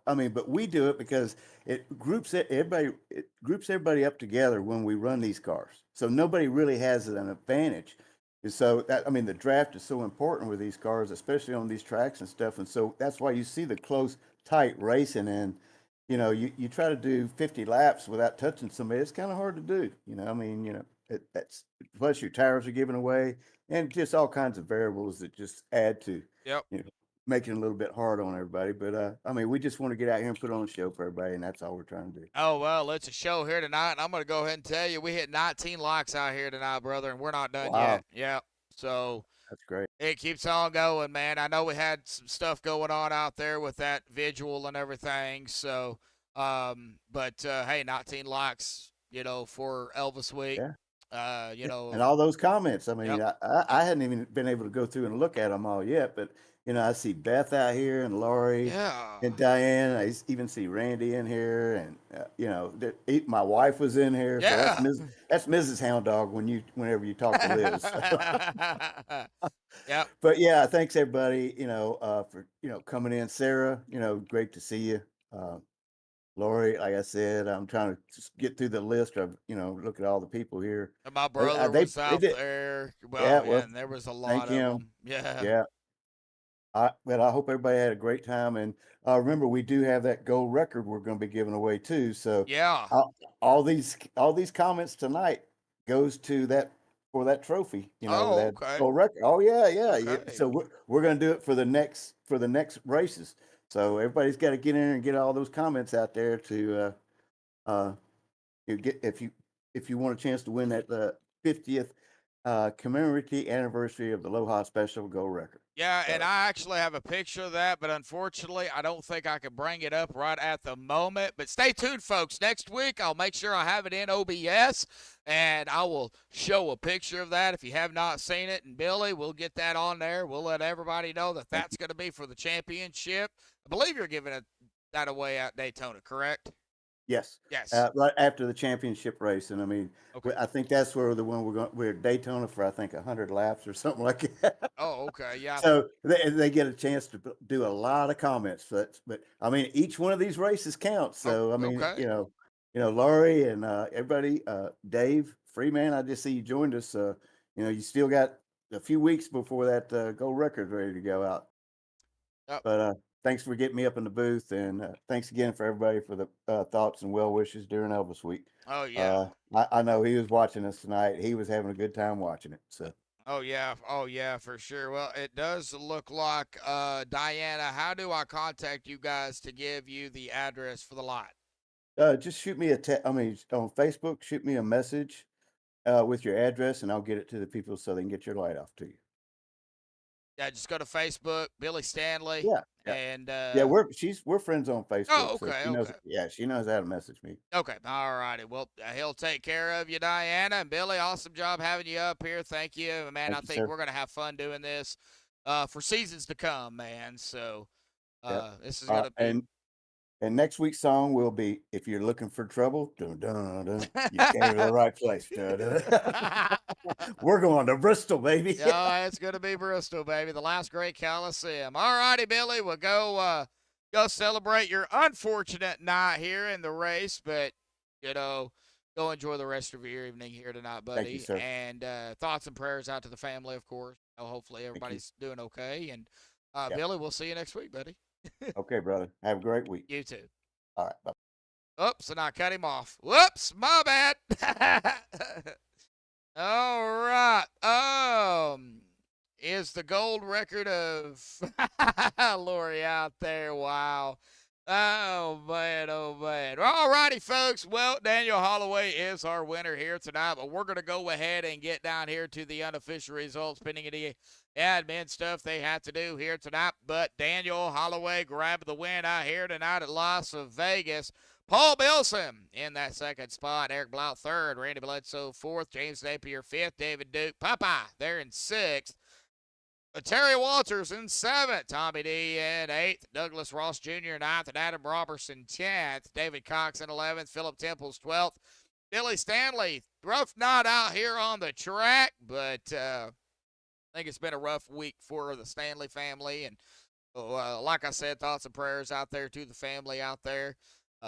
I mean, but we do it because it groups everybody up together when we run these cars. So nobody really has an advantage. And so that, I mean, the draft is so important with these cars, especially on these tracks and stuff. And so that's why you see the close, tight racing. And, you try to do 50 laps without touching somebody. It's kind of hard to do, I mean, that's plus your tires are given away and just all kinds of variables that just add to, Yep. making it a little bit hard on everybody. But I mean, we just want to get out here and put on a show for everybody, and that's all we're trying to do. Oh, well, it's a show here tonight, and I'm going to go ahead and tell you we hit 19 likes out here tonight, brother, and we're not done Wow. yet. Yep. So That's great. it keeps on going, man. I know we had some stuff going on out there with that vigil and everything. So, hey, 19 likes, for Elvis Week. Yeah. You know, And all those comments. I mean, Yep. I hadn't even been able to go through and look at them all yet, but I see Beth out here and Lori Yeah. and Diane. Even see Randy in here, and my wife was in here. So Yeah. that's Mrs. Hound Dog whenever you talk to Liz. Yep. But yeah, thanks everybody, for coming in. Sarah, great to see you. Lori, like I said, I'm trying to just get through the list of, look at all the people here. And my brother They was out did. there. Yeah, Well, well, and there was a thank lot of him. them. Yeah. Yeah. Well, I hope everybody had a great time. And remember, we do have that gold record we're going to be giving away too. So Yeah. all these comments tonight goes to that for that trophy. Oh, that okay. gold record. Oh yeah. Okay. So we're going to do it for the next races. So everybody's got to get in and get all those comments out there to get if you want a chance to win that 50th commemorative anniversary of the Aloha Special Gold Record. Yeah, and I actually have a picture of that, but unfortunately, I don't think I can bring it up right at the moment. But stay tuned, folks. Next week, I'll make sure I have it in OBS, and I will show a picture of that if you have not seen it. And Billy, we'll get that on there. We'll let everybody know that that's going to be for the championship. I believe you're giving that away at Daytona, correct? Yes. Yes. Right after the championship race, and I mean, Okay. I think that's where the one we're at Daytona for. I think 100 laps or something like that. Oh, okay. Yeah. So they get a chance to do a lot of comments. But I mean, each one of these races counts. So I mean, okay. Laurie and everybody, Dave Freeman. I just see you joined us. You still got a few weeks before that gold record ready to go out. Yep. But thanks for getting me up in the booth, and thanks again for everybody for the thoughts and well wishes during Elvis Week. Oh, yeah. I know he was watching us tonight. He was having a good time watching it. So. Oh yeah, for sure. Well, it does look like Diana. How do I contact you guys to give you the address for the lot? Just shoot me on Facebook. Shoot me a message with your address, and I'll get it to the people so they can get your light off to you. Yeah, just go to Facebook, Billy Stanley. Yeah. And Yeah, we're friends on Facebook. Oh, so okay, she knows, okay. Yeah, she knows how to message me. Okay, all righty. Well, he'll take care of you, Diana. And Billy, awesome job having you up here. Thank you, man. Thank I you, think sir. we're gonna have fun doing this for seasons to come, man. So Yep. this is gonna be. And next week's song will be "If You're Looking for Trouble." Dun, dun, dun, you came to the right place. Dun, dun. We're going to Bristol, baby. Yeah, it's gonna be Bristol, baby. The last great Coliseum. All righty, Billy. We'll go celebrate your unfortunate night here in the race, but go enjoy the rest of your evening here tonight, buddy. Thank you, sir. And thoughts and prayers out to the family, of course. Hopefully everybody's doing okay. And Yeah. Billy, we'll see you next week, buddy. Okay, brother. Have a great week. You too. All right. Bye. Oops, and I cut him off. Whoops, my bad. All right. Is the gold record of Lori out there? Wow. Oh man, oh man. All righty, folks. Well, Daniel Holloway is our winner here tonight, but we're going to go ahead and get down here to the unofficial results, pending any admin stuff they have to do here tonight. But Daniel Holloway grabbed the win out here tonight at Las Vegas. Paul Bilson in that second spot. Eric Blount third. Randy Bledsoe fourth. James Napier fifth. David Duke, Popeye, they're in sixth. Terry Walters in seventh. Tommy D in eighth. Douglas Ross Jr. in ninth. And Adam Robertson 10th. David Cox in 11th. Philip Temples 12th. Billy Stanley, rough night out here on the track, but I think it's been a rough week for the Stanley family. And Like I said, thoughts and prayers out there to the family out there.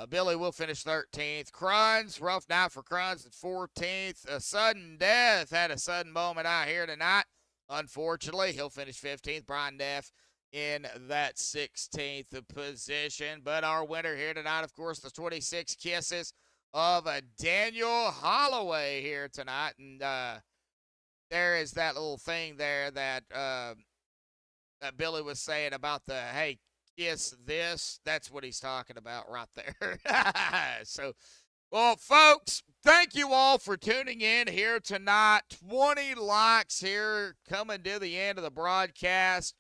Billy will finish 13th. Cruns, rough night for Cruns at 14th. A sudden death, had a sudden moment out here tonight. Unfortunately, he'll finish 15th. Brian Neff in that 16th position. But our winner here tonight, of course, the 26 Kisses of Daniel Holloway here tonight. And there is that little thing there that Billy was saying about the, hey, kiss this. That's what he's talking about right there. So, well, folks, thank you all for tuning in here tonight. 20 likes here coming to the end of the broadcast.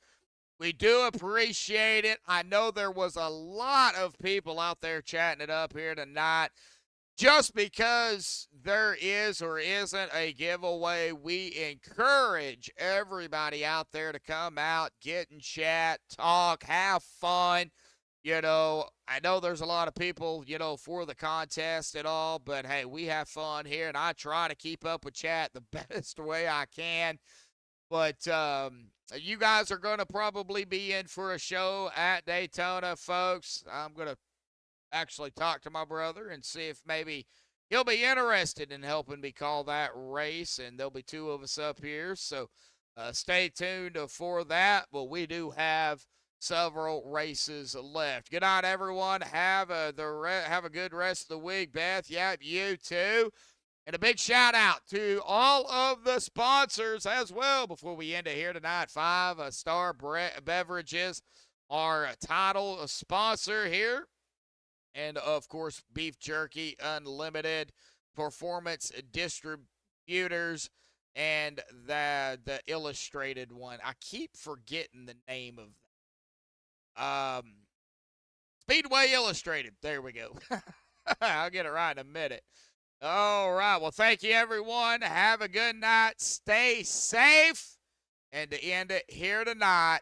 We do appreciate it. I know there was a lot of people out there chatting it up here tonight. Just because there is or isn't a giveaway, we encourage everybody out there to come out, get in chat, talk, have fun. You know, I know there's a lot of people, you know, for the contest and all, but hey, we have fun here, and I try to keep up with chat the best way I can. But you guys are going to probably be in for a show at Daytona, folks. I'm going to actually talk to my brother and see if maybe he'll be interested in helping me call that race, and there'll be two of us up here, so stay tuned for that. But we do have several races left. Good night, everyone. Have a good rest of the week. Beth, yeah, you too. And a big shout out to all of the sponsors as well before we end it here tonight. 5 Star Beverages, our title sponsor here. And, of course, Beef Jerky Unlimited, Performance Distributors, and the illustrated one. I keep forgetting the name of that. Speedway Illustrated. There we go. I'll get it right in a minute. All right. Well, thank you, everyone. Have a good night. Stay safe. And to end it here tonight,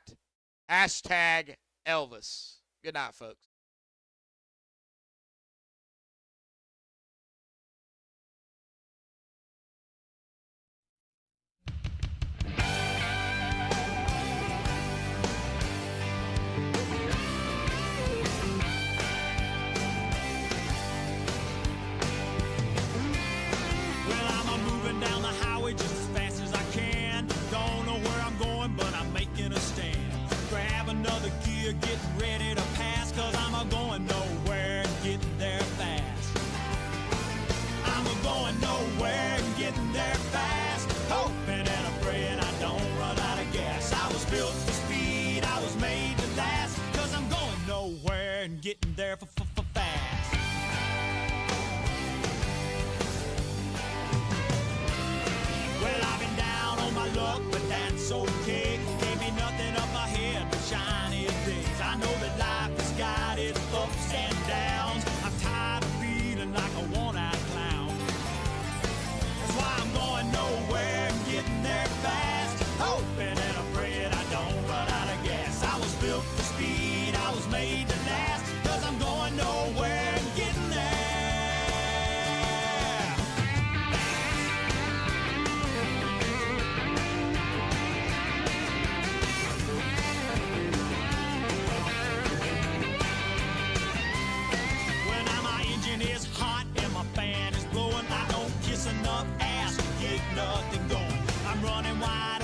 hashtag Elvis. Good night, folks. Down the highway just as fast as I can. Don't know where I'm going, but I'm making a stand. Grab another gear, getting ready to pass, cause I'm a going nowhere and getting there fast. I'm a going nowhere and getting there fast. Hoping and I'm praying I don't run out of gas. I was built for speed, I was made to last, cause I'm going nowhere and getting there fast. Well, I've been down on my luck, but that's okay. Gave me nothing up ahead but shiny days. I know that life has got its ups and downs. I'm tired of feeling like a one-eyed clown. That's why I'm going nowhere and getting there fast. Hoping and I'm praying I don't run out of gas. I was built for speed, I was made to last, cause I'm going nowhere and getting there. Is hot and my fan is blowing. I don't kiss enough ass to get nothing going. I'm running wide